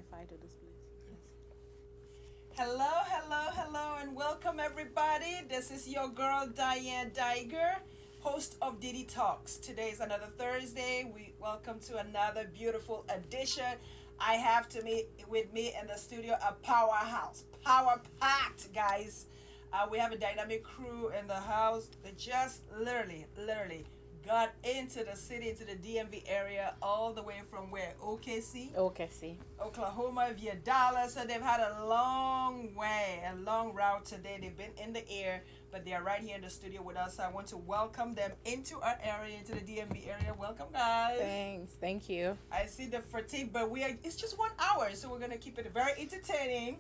Wi-Fi to this place. Yes. Hello, and welcome everybody. This is your girl Diane Diger, host of dDTalks. Today is another Thursday. We welcome to another beautiful edition. I have to meet with me in the studio a powerhouse, power packed, guys. We have a dynamic crew in the house that just literally got into the city, into the DMV area, all the way from where? OKC? Okay, see. Oklahoma via Dallas. So they've had a long way, a long route today. They've been in the air, but they are right here in the studio with us. So I want to welcome them into our area, into the DMV area. Welcome, guys. Thanks. Thank you. I see the fatigue, but it's just 1 hour, so we're going to keep it very entertaining.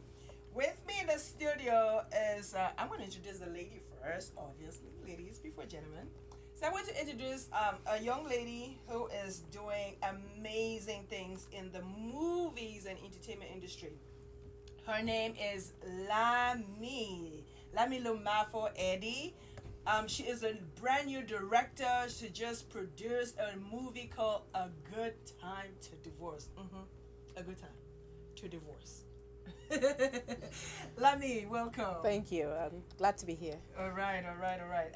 With me in the studio is, I'm going to introduce the lady first, obviously. Ladies before gentlemen. So I want to introduce a young lady who is doing amazing things in the movies and entertainment industry. Her name is Lami Lum-Mafor Edie. She is a brand new director. She just produced a movie called A Good Time to Divorce. A Good Time to Divorce. Lami, welcome. Thank you. I'm glad to be here. All right.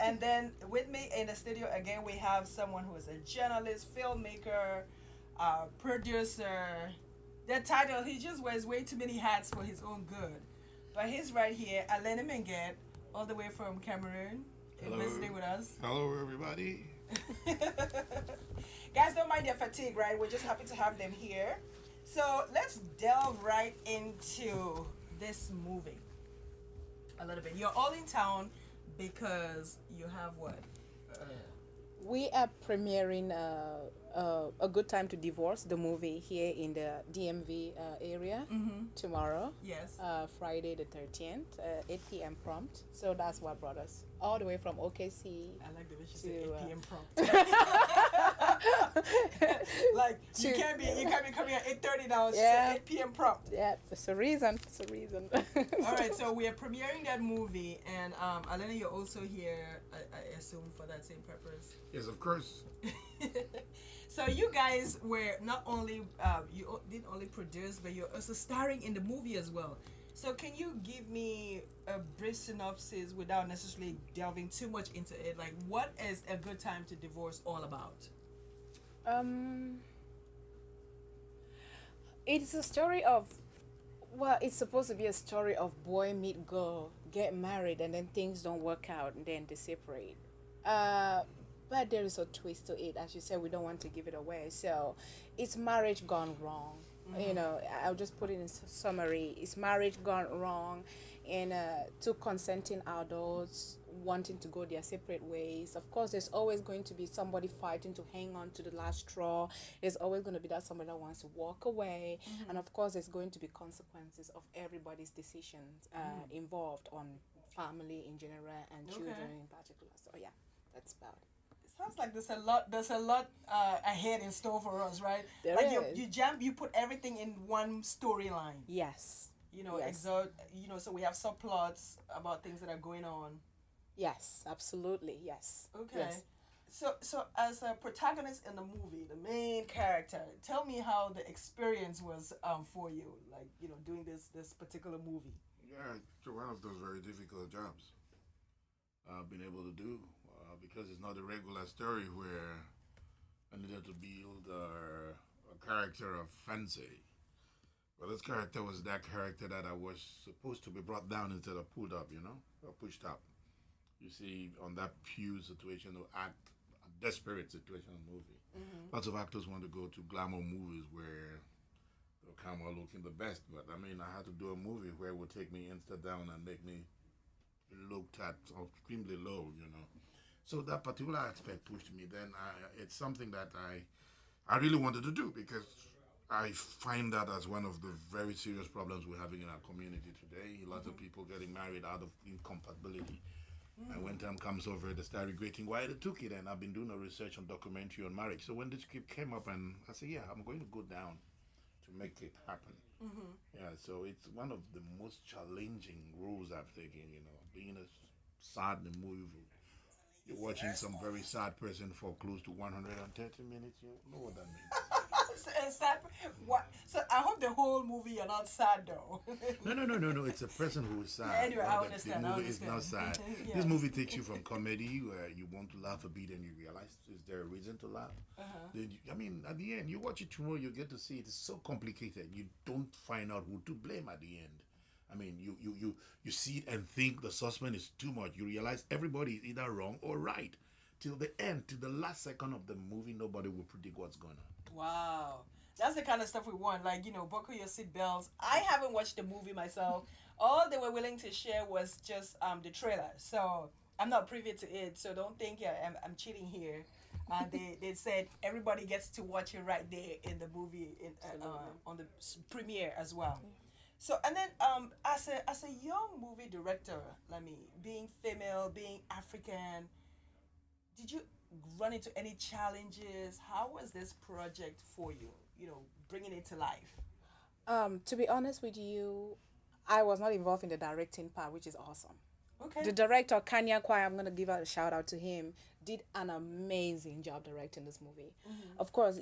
And then with me in the studio again, we have someone who is a journalist, filmmaker, producer. That title, he just wears way too many hats for his own good. But he's right here, Alenne Menget, all the way from Cameroon, visiting with us. Hello, everybody. Guys, don't mind their fatigue, right? We're just happy to have them here. So let's delve right into this movie a little bit. You're all in town because you have what? We are premiering A Good Time to Divorce, the movie, here in the DMV area tomorrow. Yes. Friday the 13th, 8 p.m. prompt. So that's what brought us all the way from OKC. I like the way she to, said 8 p.m. prompt. Like you can't be coming at 8:30 now. She said 8 p.m. prompt. Yeah, it's a reason. All right, so we are premiering that movie, and Alenne, you're also here, I assume, for that same purpose. Yes, of course. So you guys were not only you didn't only produce, but you're also starring in the movie as well. So can you give me a brief synopsis without necessarily delving too much into it? Like, what is A Good Time to Divorce all about? It's a story of, well, it's supposed to be a story of boy meet girl, get married, and then things don't work out, and then they separate. But there is a twist to it. As you said, we don't want to give it away. So it's marriage gone wrong. You know, I'll just put it in summary. It's marriage gone wrong, and two consenting adults wanting to go their separate ways. Of course, there's always going to be somebody fighting to hang on to the last straw. There's always going to be that somebody that wants to walk away. And of course, there's going to be consequences of everybody's decisions involved on family in general and children in particular. So yeah, that's about it. It sounds like there's a lot ahead in store for us, right? There like is. you put everything in one storyline. Yes. You know, Yes. so we have subplots about things that are going on. Yes, absolutely. Yes. Okay. Yes. So as a protagonist in the movie, the main character, tell me how the experience was for you, like, doing this particular movie. Yeah, it's one of those very difficult jobs I've been able to do because it's not a regular story where I needed to build a character of fancy. But this character was that character that I was supposed to be brought down instead of pulled up, or pushed up. You see, on that pew situation or act, a desperate situation in the movie. Lots of actors want to go to glamour movies where the camera looking the best, but I mean, I had to do a movie where it would take me insta down and make me looked at extremely low. So that particular aspect pushed me. Then it's something that I really wanted to do because I find that as one of the very serious problems we're having in our community today. Lots of people getting married out of incompatibility. And when time comes over, they start regretting why they took it. And I've been doing a research on documentary on marriage. So when this script came up, and I said, yeah, I'm going to go down to make it happen. Yeah, so it's one of the most challenging roles I've taken, being a sad in the movie. You're watching some very sad person for close to 130 minutes. You know what that means. sad. What? So I hope the whole movie you're not sad though. No. It's a person who is sad. Anyway, I understand. The I movie is not sad. understand. This Yes. movie takes you from comedy where you want to laugh a bit and you realize, is there a reason to laugh? Then I mean, at the end, you watch it tomorrow, you get to see it is so complicated. You don't find out who to blame at the end. I mean, you see it and think the suspense is too much. You realize everybody is either wrong or right. Till the end, till the last second of the movie, nobody will predict what's going on. Wow. That's the kind of stuff we want. Like, buckle your seatbelts. I haven't watched the movie myself. All they were willing to share was just the trailer. So I'm not privy to it. So don't think I'm cheating here. They said everybody gets to watch it right there in the movie on the premiere as well. So and then as a young movie director, Lami, being female, being African, did you run into any challenges? How was this project for you? Bringing it to life. To be honest with you, I was not involved in the directing part, which is awesome. Okay. The director, Kanya Kwai, I'm going to give a shout out to him, did an amazing job directing this movie. Of course,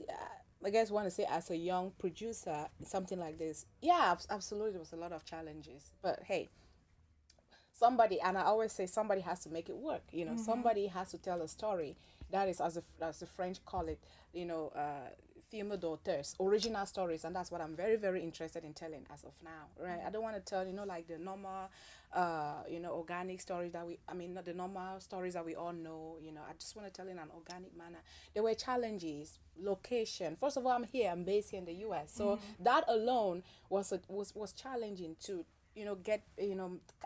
I guess want to say as a young producer, something like this, yeah, absolutely, there was a lot of challenges. But hey, somebody, and I always say somebody has to make it work. Somebody has to tell a story. That is, as the French call it, film d'auteurs, original stories, and that's what I'm very, very interested in telling as of now, right? I don't want to tell, like the normal, organic stories not the normal stories that we all know, I just want to tell in an organic manner. There were challenges, location. First of all, I'm based here in the US, so that alone was challenging to, get,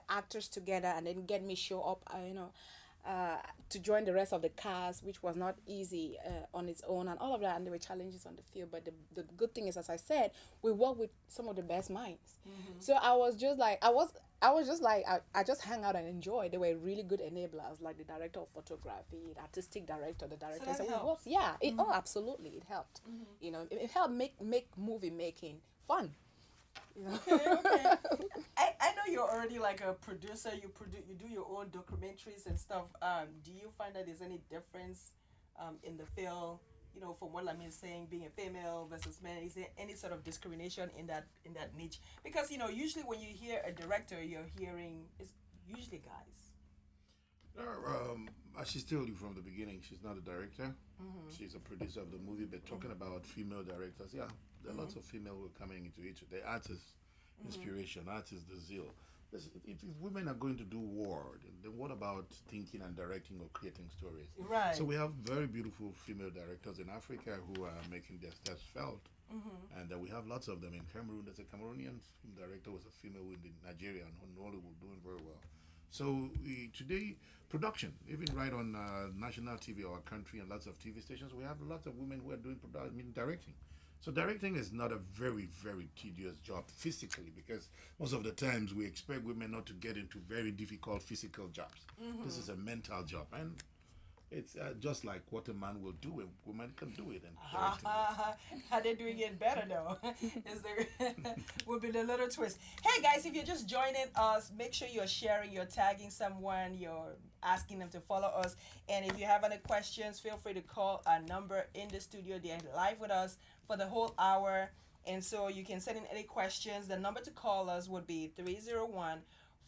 actors together and then get me show up, to join the rest of the cast, which was not easy on its own, and all of that, and there were challenges on the field. But the good thing is, as I said, we work with some of the best minds. So I was just like, I just hang out and enjoy. They were really good enablers, like the director of photography, the artistic director, the director. So that we helps. worked, yeah, absolutely, it helped. It helped make movie making fun. Okay. I know you're already like a producer. You do your own documentaries and stuff. Do you find that there's any difference in the field? From what Lami is saying, being a female versus man, is there any sort of discrimination in that niche? Because usually when you hear a director, you're hearing it's usually guys. As she told you from the beginning, she's not a director. She's a producer of the movie. But talking about female directors, yeah, there are lots of female who are coming into it. The artist inspiration, artist the zeal. If women are going to do war, then what about thinking and directing or creating stories? Right. So we have very beautiful female directors in Africa who are making their steps felt. And we have lots of them in Cameroon. There's a Cameroonian film director was a female in Nigeria and in Hollywood doing very well. So today, production, even right on national TV, our country, and lots of TV stations, we have lots of women who are doing directing. So directing is not a very, very tedious job physically, because most of the times we expect women not to get into very difficult physical jobs. This is a mental job, and it's just like what a man will do, a woman can do it. And How they doing it better though? Is there will be the little twist. Hey guys, if you're just joining us, make sure you're sharing, you're tagging someone, you're asking them to follow us. And if you have any questions, feel free to call our number in the studio. They're live with us for the whole hour. And so you can send in any questions. The number to call us would be 301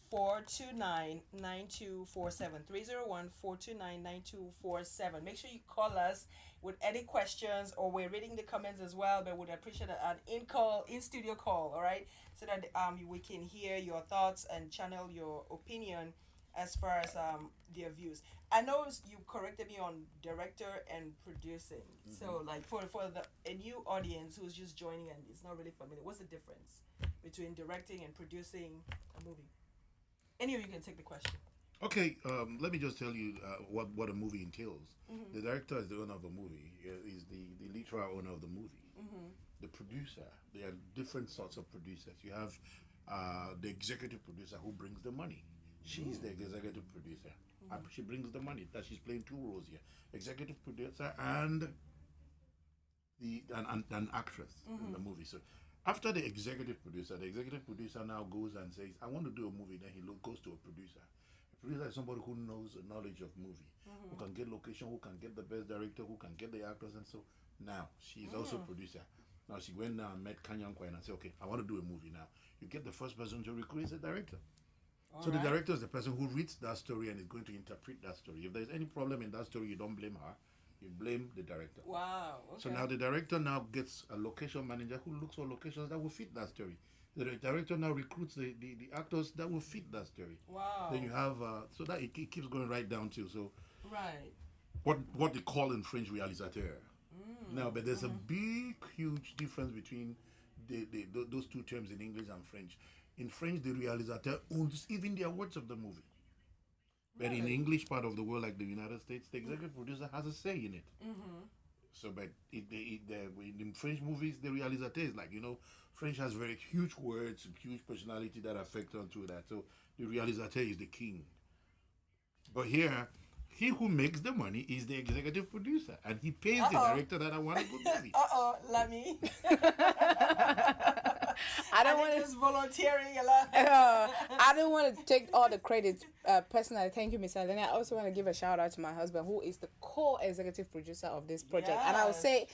429 9247. 301 429 9247. Make sure you call us with any questions, or we're reading the comments as well, but would appreciate an in studio call, all right? So that we can hear your thoughts and channel your opinion as far as their views. I know you corrected me on director and producing. So like for a new audience who's just joining and is not really familiar, what's the difference between directing and producing a movie? Any of you can take the question. Okay, let me just tell you what a movie entails. The director is the owner of a movie, is the literal owner of the movie. The producer, there are different sorts of producers. You have the executive producer who brings the money. She's the executive producer. She brings the money. That she's playing two roles here: executive producer and an actress in the movie. So after the executive producer now goes and says, "I want to do a movie." Then he goes to a producer. A producer is somebody who knows the knowledge of movie, who can get location, who can get the best director, who can get the actors, and so now she's also a producer. Now she went now and met Kanyang Kwan and said, okay, I want to do a movie now. You get the first person to recruit is the director. So the director is the person who reads that story and is going to interpret that story. If there's any problem in that story, you don't blame her. You blame the director. Wow. Okay. So now the director now gets a location manager who looks for locations that will fit that story. The director now recruits the actors that will fit that story. Wow. Then you have, so that it keeps going right down to, so right. What they call in French réalisateur. Now, but there's a big, huge difference between those two terms in English and French. In French, the réalisateur owns even the awards of the movie. But in the English part of the world, like the United States, the executive producer has a say in it. So, but in French movies, the réalisateur is like, French has very huge words, huge personality that affect onto that. So the réalisateur is the king. But here, he who makes the money is the executive producer, and he pays the director that I want a good movie. Lami. I don't want to just volunteering a lot. I don't want to take all the credit personally. Thank you, Miss Alenne. I also want to give a shout out to my husband, who is the co-executive producer of this project. Yes. And I would say,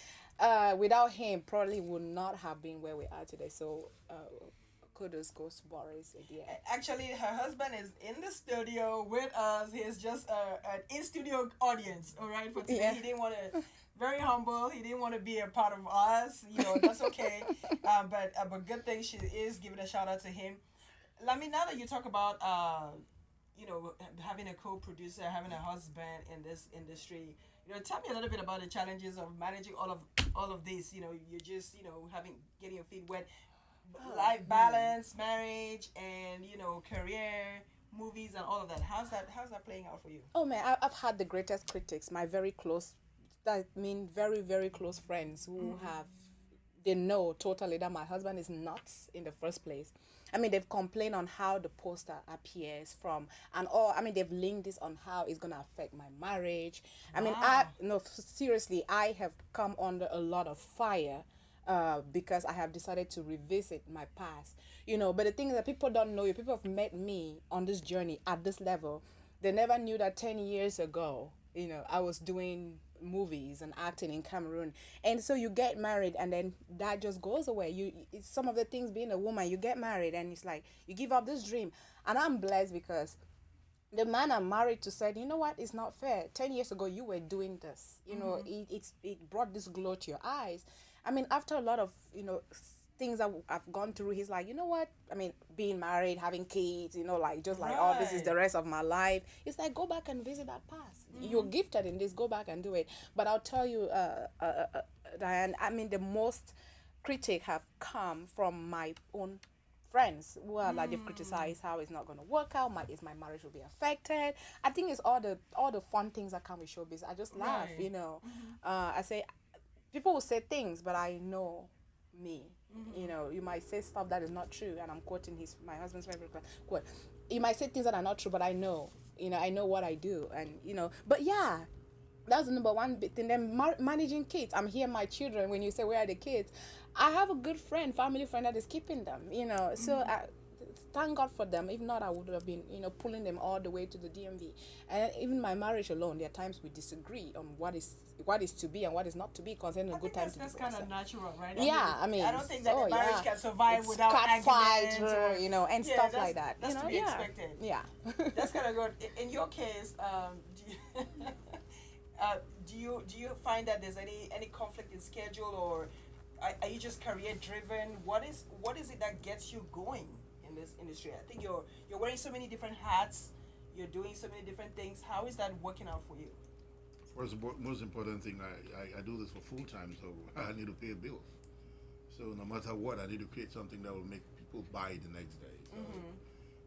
without him, probably would not have been where we are today. So, kudos goes to Boris, Edie. Actually, her husband is in the studio with us. He's just an in-studio audience, all right, for today. Yeah. He didn't want to, very humble. He didn't want to be a part of us. That's okay. But good thing she is giving a shout out to him. Lami, now that you talk about, having a co-producer, having a husband in this industry, tell me a little bit about the challenges of managing all of this. You're just, getting your feet wet. Life balance, marriage, and career, movies, and all of that. How's that playing out for you? Oh man, I've had the greatest critics. My very close, very very close friends who they know totally that my husband is nuts in the first place. I mean, they've complained on how the poster appears they've linked this on how it's gonna affect my marriage. Wow. Seriously, I have come under a lot of fire. Because I have decided to revisit my past, but the thing is that people don't know you. People have met me on this journey at this level. They never knew that 10 years ago, I was doing movies and acting in Cameroon. And so you get married and then that just goes away. It's some of the things being a woman, you get married and it's like you give up this dream. And I'm blessed because the man I'm married to said, you know what, it's not fair. 10 years ago, you were doing this. It brought this glow to your eyes. After a lot of, things that I've gone through, he's like, you know what? Being married, having kids, oh, this is the rest of my life. It's like, go back and visit that past. You're gifted in this, go back and do it. But I'll tell you, Diane, the most critic have come from my own friends who are like, they've criticized how it's not going to work out, my marriage will be affected. I think it's all the fun things that come with showbiz. I just laugh, I say, people will say things, but I know me. You might say stuff that is not true, and I'm quoting my husband's favorite quote. You might say things that are not true, but I know. I know what I do, and But yeah, that's the number one bit. And then managing kids. I'm here, my children. When you say where are the kids, I have a good family friend that is keeping them. So. Thank God for them. If not, I would have been, pulling them all the way to the DMV. And even my marriage alone, there are times we disagree on what is to be and what is not to be concerning a good time to be. That's kind of natural, right? Yeah, I don't think that the marriage can survive without arguments and stuff like that. That's to be expected. Yeah. That's kind of good. In your case, do you find that there's any conflict in schedule, or are you just career driven? What is it that gets you going in this industry? I think you're wearing so many different hats, you're doing so many different things. How is that working out for you? First, most important thing, I do this for full time, so I need to pay bills. So no matter what, I need to create something that will make people buy the next day. So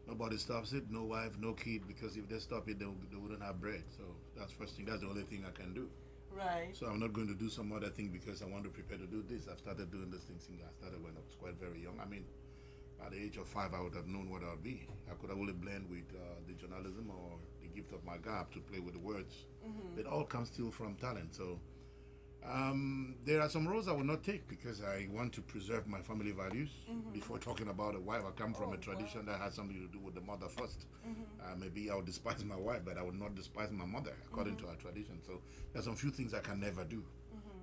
nobody stops it, no wife, no kid, because if they stop it, they wouldn't have bread. So that's first thing. That's the only thing I can do. Right. So I'm not going to do some other thing because I want to prepare to do this. I've started doing this thing since I started when I was quite very young. At the age of 5, I would have known what I would be. I could have only blend with the journalism or the gift of my God to play with the words. It all comes still from talent. So there are some roles I will not take because I want to preserve my family values. Before talking about a wife, I come from a tradition that has something to do with the mother first. Maybe I would despise my wife, but I would not despise my mother according to our tradition. So there's some few things I can never do.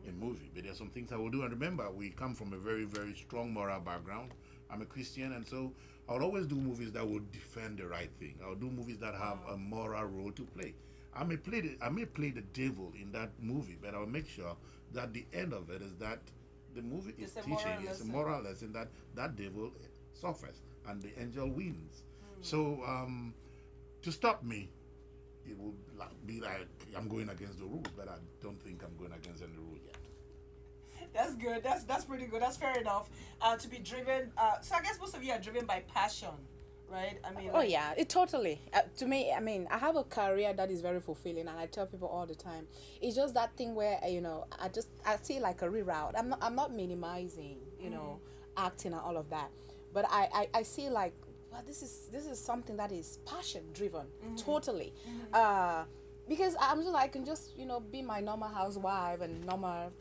in movie. But there's some things I will do. And remember, we come from a very, very strong moral background. I'm a Christian, and so I would always do movies that would defend the right thing. I'll do movies that have a moral role to play. I may play the devil in that movie, but I'll make sure that the end of it is that the movie is teaching. It's a moral lesson that that devil suffers and the angel wins. So to stop me, it will be like I'm going against the rules, but I don't think I'm going against any rule yet. That's good. That's pretty good. That's fair enough. To be driven. So I guess most of you are driven by passion, right? I mean. Oh yeah, it totally. To me, I mean, I have a career that is very fulfilling, and I tell people all the time. It's just that thing where I see like a reroute. I'm not minimizing, acting and all of that, but I see like, well, this is something that is passion driven, totally. Because I can just be my normal housewife and normal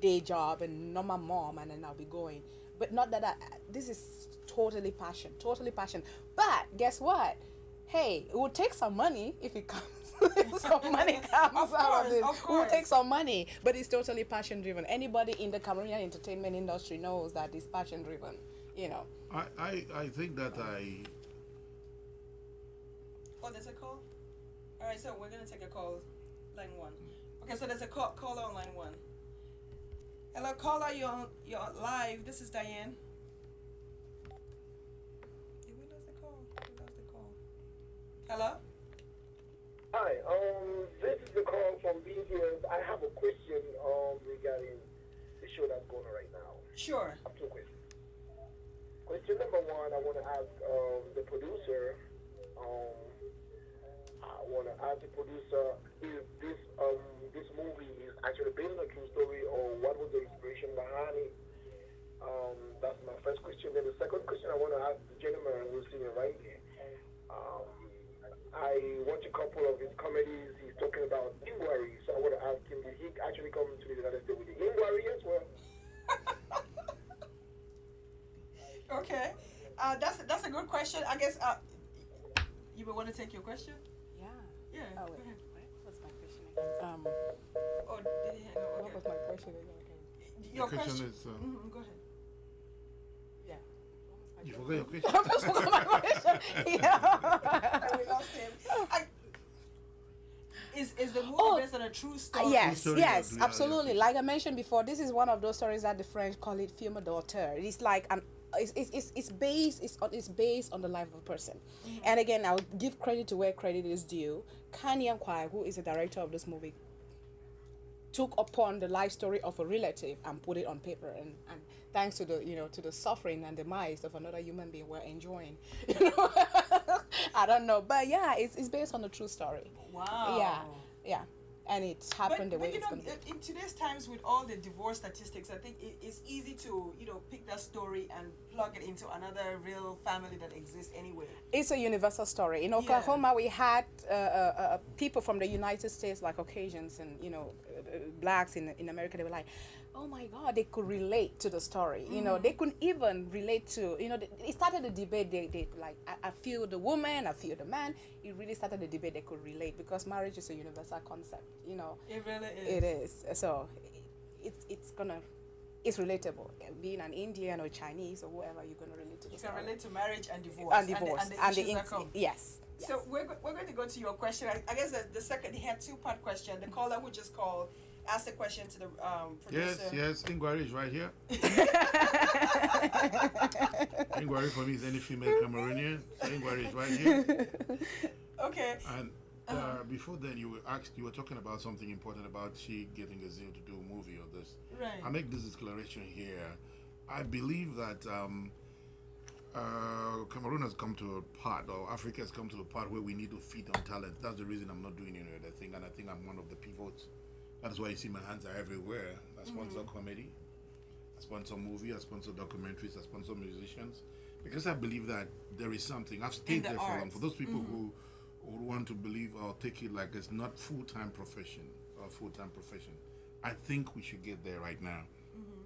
day job and normal mom, and then I'll be going. But not that this is totally passion. But guess what? Hey, it will take some money if it comes. Some money comes out of this. It will take some money, but it's totally passion driven. Anybody in the Cameroonian entertainment industry knows that it's passion driven. I think that Oh, there's a call? All right, so we're going to take a call. Line 1. Okay, so there's a caller on line 1. Hello, caller, you're live. This is Diane. Did we lose the call? We lost the call. Hello? Hi, this is the call from BTS. I have a question regarding the show that's going on right now. Sure. I have 2 questions. Question number 1, I want to ask the producer. I want to ask the producer if this movie is actually based on a true story, or what was the inspiration behind it. That's my first question. Then the second question I want to ask the gentleman who's sitting right here. I watch a couple of his comedies. He's talking about inquiry, so I want to ask him, did he actually come to the United States with the inquiry as well? Okay. That's a good question. I guess you would want to take your question? Yeah. Oh, go wait. ahead. What was my question again? Oh, did he hang up? What Okay. was my question again? Your the question question is, Go ahead. Yeah. you forgot your question. I just forgot my question. Yeah. We lost him. Is the movie based on a true story? Yes, Story yes, of absolutely. reality. Like I mentioned before, this is one of those stories that the French call it film d'auteur. It's like it's based on the life of a person. And again, I'll give credit to where credit is due. Kan Yang Kwai, who is the director of this movie, took upon the life story of a relative and put it on paper, and thanks to the to the suffering and demise of another human being we're enjoying. I don't know, but yeah, it's based on a true story. Wow. Yeah, and it's happened the way it's going to be. In today's times with all the divorce statistics, I think it's easy to pick that story and plug it into another real family that exists anywhere. It's a universal story. In Oklahoma, we had people from the United States, like Caucasians and blacks in America. They were like, oh my God, they could relate to the story. They couldn't even relate to. It started a debate. They like, I feel the woman, I feel the man. It really started a debate. They could relate because marriage is a universal concept. It really is. It is. So it's relatable. Being an Indian or Chinese or whoever, you're gonna relate to. You can relate to marriage and divorce. And divorce and the issues that come. Yes. So we're going to go to your question. I guess the second, he had 2-part question. The caller who just called asked the question to the producer. Yes, inquiry is right here. Inquiry for me is any female Cameroonian. So inquiry is right here. Okay. And before then, you were talking about something important about she getting a zeal to do a movie or this. Right. I make this declaration here. I believe that Cameroon has come to a part, or Africa has come to a part where we need to feed on talent. That's the reason I'm not doing any other thing, and I think I'm one of the pivots. That's why you see my hands are everywhere. I sponsor comedy, I sponsor movie, I sponsor documentaries, I sponsor musicians, because I believe that there is something. I've stayed there for long. For those people who want to believe or take it like it's not full-time profession or full-time profession, I think we should get there right now,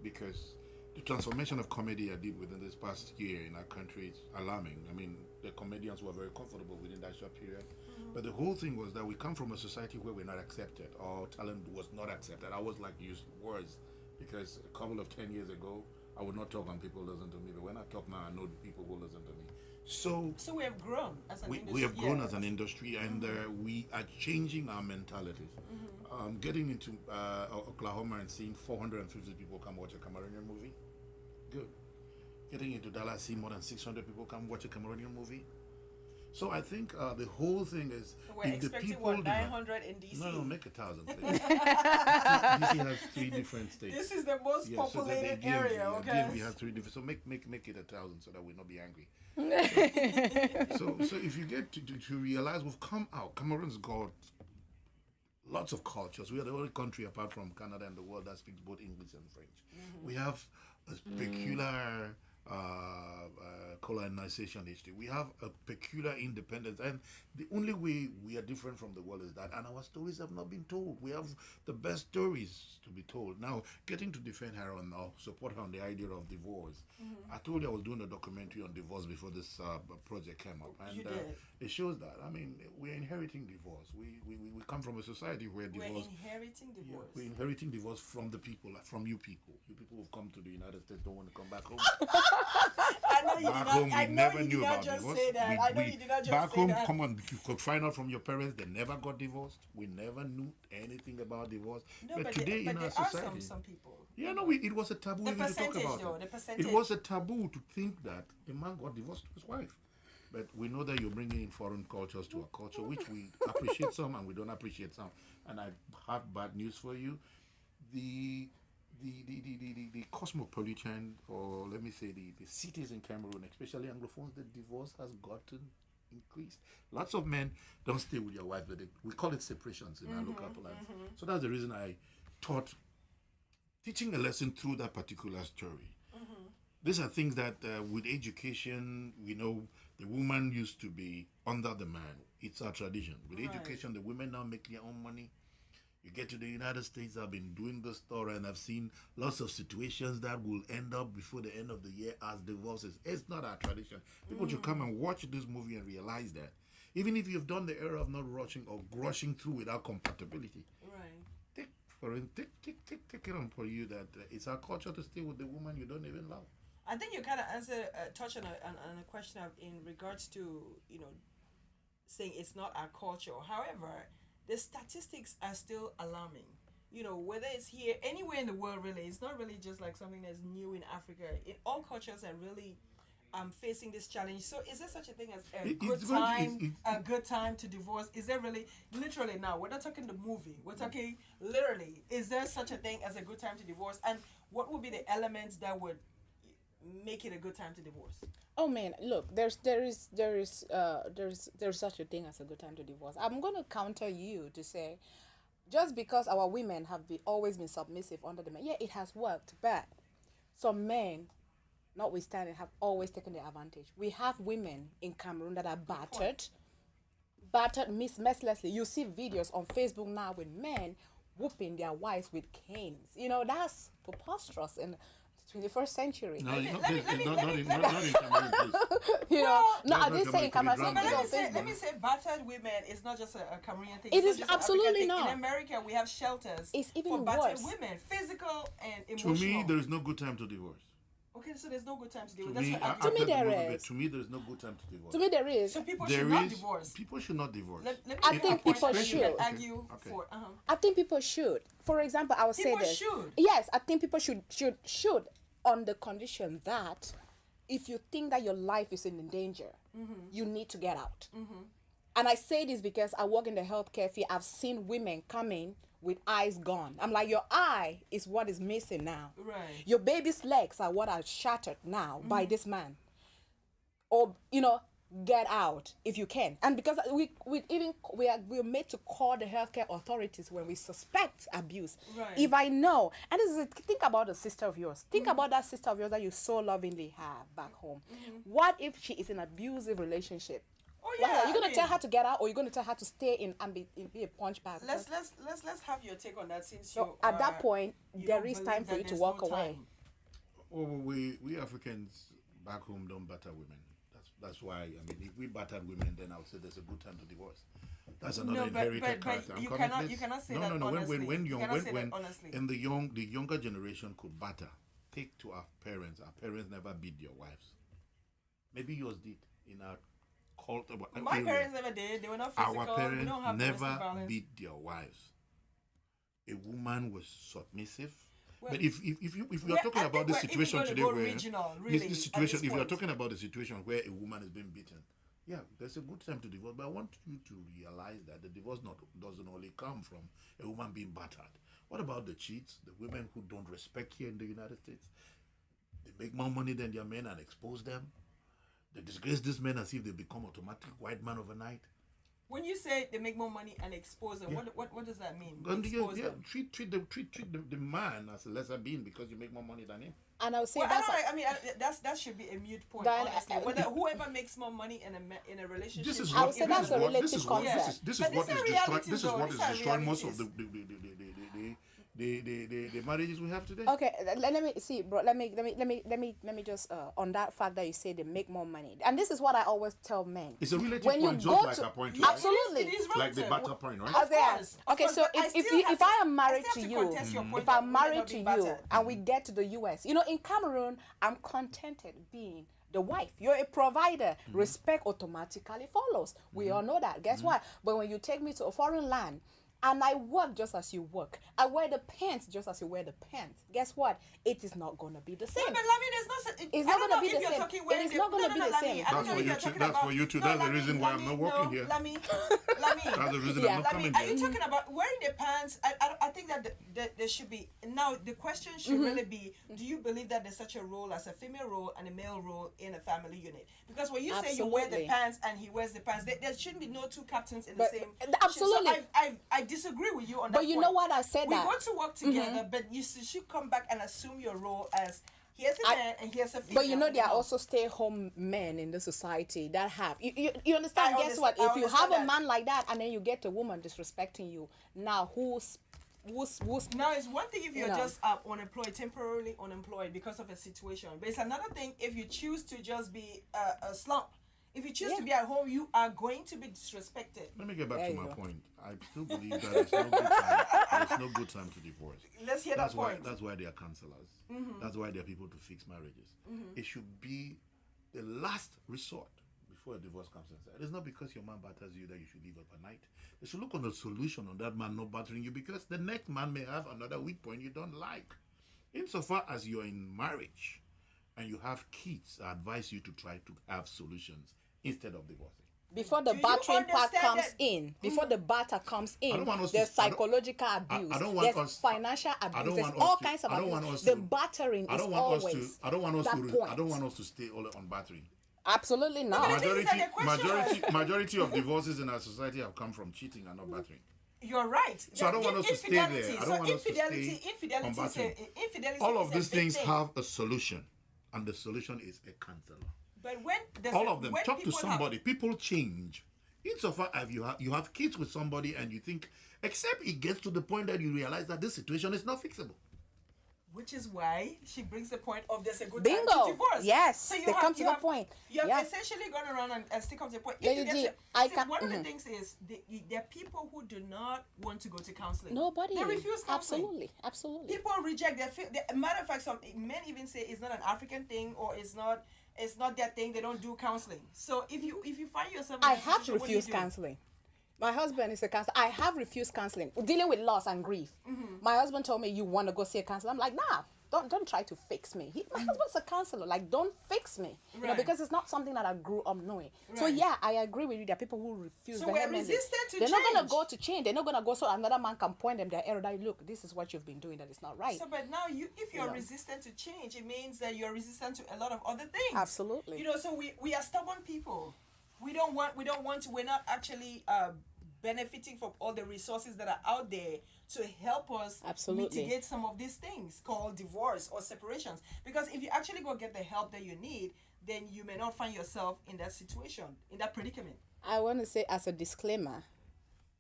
because the transformation of comedy I did within this past year in our country is alarming. I mean, the comedians were very comfortable within that short period. But the whole thing was that we come from a society where we're not accepted, or talent was not accepted. I always like to use words because a couple of 10 years ago, I would not talk and people listen to me. But when I talk now, I know the people will listen to me. So we have grown as an industry. We have grown as an industry, and we are changing our mentalities. Getting into Oklahoma and seeing 450 people come watch a Cameroonian movie, good. Getting into Dallas, seeing more than 600 people come watch a Cameroonian movie. So I think the whole thing is we're expecting 900 in DC. No, make 1,000. DC has 3 different states. This is the most populated area. Okay, we have 3 different. So make it 1,000 so that we'll not be angry. so if you get to realize we've come out, Cameroon's got lots of cultures. We are the only country apart from Canada and the world that speaks both English and French. We have a peculiar colonization history. We have a peculiar independence, and the only way we are different from the world is that, and our stories have not been told. We have the best stories to be told. Now, getting to defend her and support her on the idea of divorce. I told you I was doing a documentary on divorce before this project came up, and it shows that. I mean, we're inheriting divorce. We come from a society where divorce. We're inheriting divorce. We're inheriting divorce from the people, from you people. You people who've come to the United States don't want to come back home. I know you did not just say that. I know you did not just say that. Back home, come on, you could find out from your parents they never got divorced. We never knew anything about divorce. No, but today in our society, some people. Yeah, no, it was a taboo even to talk about though, it. It was a taboo to think that a man got divorced to his wife. But we know that you're bringing in foreign cultures to our culture, which we appreciate some and we don't appreciate some. And I have bad news for you. The cosmopolitan, or let me say the cities in Cameroon, especially Anglophones, the divorce has gotten increased. Lots of men don't stay with your wife, but we call it separations in our local parlance. So that's the reason I taught, teaching a lesson through that particular story. These are things that with education, we know the woman used to be under the man. It's our tradition. With education, the women now make their own money. You get to the United States, I've been doing this story and I've seen lots of situations that will end up before the end of the year as divorces. It's not our tradition. People should come and watch this movie and realize that. Even if you've done the error of not rushing or rushing through without compatibility. Take it on for you that it's our culture to stay with the woman you don't even love. I think you kind of touched on a question in regards to, saying it's not our culture. However, the statistics are still alarming. Whether it's here, anywhere in the world, really, it's not really just like something that's new in Africa. All cultures are really facing this challenge. So is there such a thing as a good time to divorce? Is there really, literally now, we're not talking the movie, we're talking literally, is there such a thing as a good time to divorce? And what would be the elements that would make it a good time to divorce? Oh man, look, there's such a thing as a good time to divorce. I'm gonna counter you to say, just because our women have always been submissive under the men, yeah, it has worked, but some men, notwithstanding, have always taken the advantage. We have women in Cameroon that are battered mercilessly. You see videos on Facebook now with men whooping their wives with canes. That's preposterous in 21st century. No, not in Cameroon, please. I didn't say in Cameroon. Let me say battered women is not just a Cameroonian thing. It is absolutely not. In America, we have shelters for battered women, physical and emotional. To me, there is no good time to divorce. Okay, so there's no good time to divorce. To me, there is. To me, there is no good time to divorce. To me, there is. So people should not divorce. People should not divorce. I think people should. Argue for. I think people should. For example, I would say this. People should. Yes, I think people should on the condition that if you think that your life is in danger, you need to get out. And I say this because I work in the healthcare field. I've seen women coming with eyes gone. I'm like, your eye is what is missing now. Right. Your baby's legs are what are shattered now by this man. Or, get out if you can. And because we're made to call the healthcare authorities when we suspect abuse. Right. If I know, and think about a sister of yours. Think about that sister of yours that you so lovingly have back home. What if she is in an abusive relationship? Oh yeah. Are you gonna tell her to get out, or are you gonna tell her to stay in and be a punch bag? Let's have your take on that, since at that point there is time for you to walk away. Well, we Africans back home don't batter women. That's why, if we battered women, then I would say there's a good time to divorce. That's another No, but inherited character. you I'm coming, cannot please. say no, that no, no. honestly. When You young, cannot say when that honestly. in the younger generation could batter. Take to our parents. Our parents never beat their wives. Maybe yours did in our cult. My parents never did. They were not physical. Our We parents don't have domestic never violence. beat their wives. A woman was submissive. Well, but if we are talking I about think the we're even situation going to today go where regional, really, this at situation, this if we are point. talking about the situation where a woman is being beaten, yeah, there's a good time to divorce. But I want you to realize that the divorce doesn't only come from a woman being battered. What about the cheats, the women who don't respect here in the United States? They make more money than their men and expose them. They disgrace these men as if they become automatic white man overnight. When you say they make more money and expose them, Yeah. what does that mean? And Expose yeah, them. treat the man as a lesser being because you make more money than him. And I would say Well, that's that should be a mute point, That- honestly. Whether whoever makes more money in a relationship, This is I what would say that's a relative this is concept. this is But what these is are destroying realities, this is though. what These is are destroying most of realities. the marriages we have today. Okay, let me see, bro. Let me just on that fact that you say they make more money, and this is what I always tell men. It's a relative When you point, go just like to- a point, Yeah, absolutely. It is like the relative. batter point, right? Of Okay, course, of okay. course, So but I still if have I to- am married I still to have you, contest your point if that I'm women married not to be you, battered. and we get to the U.S., you know, in Cameroon, I'm contented being the wife. You're a provider. Respect automatically follows. We all know that. Guess what? But when you take me to a foreign land, and I work just as you work, I wear the pants just as you wear the pants. Guess what? It is not gonna be the same. But Lami, there's no. It's I not don't gonna know be if the you're same. talking It wearing is the- not gonna no, be no, the Lami, same. I don't That's know for if you you're two- talking that's about- for you two. No, That's the Lami, reason why I'm Lami, not working here. Lami, That's the reason I'm not Lami, coming are here. you talking about wearing the pants? I think that there should be now. The question should really be: do you believe that there's such a role as a female role and a male role in a family unit? Because when you say you wear the Absolutely. pants and he wears the pants, there shouldn't be no two captains in But- the same. absolutely. So I disagree with you on that. But you know point. what? I said We that. go to work together, but you should come back and assume your role as here's a man and here's a female. But you know, in the there are house. also stay-home men in the society that have you understand. I Guess what? understand- I If you understand have a that. man like that, and then you get a woman disrespecting you, now who's Now it's one thing if you're No. just unemployed, temporarily unemployed because of a situation, but it's another thing if you choose to just be a slump. If you choose to Yeah. be at home, you are going to be disrespected. Let me get back There to you my go. point. I still believe that there's no good time. There's no good time to divorce. Let's hear That's that why. point. That's why there are counselors. That's why there are people to fix marriages. It should be the last resort before a divorce comes inside. It's not because your man batters you that you should leave up at night. They should look on the solution on that man not battering you because the next man may have another weak point you don't like. Insofar as you're in marriage and you have kids, I advise you to try to have solutions instead of divorcing. before the Do you battering part understand comes that- in, before the batter comes I in, don't want us to- there's I don't- psychological I abuse, don't want there's us- financial I don't abuse, there's want us all to- kinds of I don't want abuse. us The to- battering I is don't want us always to. I don't want us that to. point. I don't want us to stay all on battering. Absolutely not. I think it's Majority, like a question majority of divorces in our society have come from cheating and not battering. You're right. So I don't want us to stay there. I don't want us to infidelity, stay infidelity, on battering. infidelity. All is of a these big things thing. have a solution, and the solution is a counselor. But when there's All of them. when Talk to people have- somebody. People change. Insofar as you have kids with somebody and you think, except it gets to the point that you realize that this situation is not fixable. Which is why she brings the point of there's a good Bingo. time to divorce. Yes, they come to you the have- point. You have Yeah. essentially gone around and stick up to the point. Lady If you G, get to- I see, can- one of the things is there are people who do not want to go to counseling. Nobody. They refuse counseling. Absolutely. People reject matter of fact, some men even say it's not an African thing or it's not their thing. They don't do counseling. So if you find yourself, in I a have situation, what do you refused do? counseling. My husband is a counselor. I have refused counseling, dealing with loss and grief. Mm-hmm. My husband told me, "You want to go see a counselor?" I'm like, "Nah, don't try to fix me." My husband's a counselor. Like, don't fix me, you know, Right. because it's not something that I grew up knowing. So Right. yeah, I agree with you. There are people who refuse. So we're vehemently. resistant to They're not gonna change. go to change. They're not gonna go so another man can point them their error. That look, this is what you've been doing. That is not right. So, but now if you're know. resistant to change, it means that you're resistant to a lot of other things. Absolutely. You know, so we are stubborn people. We're not actually benefiting from all the resources that are out there to help us Absolutely. mitigate some of these things called divorce or separations. Because if you actually go get the help that you need, then you may not find yourself in that situation, in that predicament. I want to say as a disclaimer,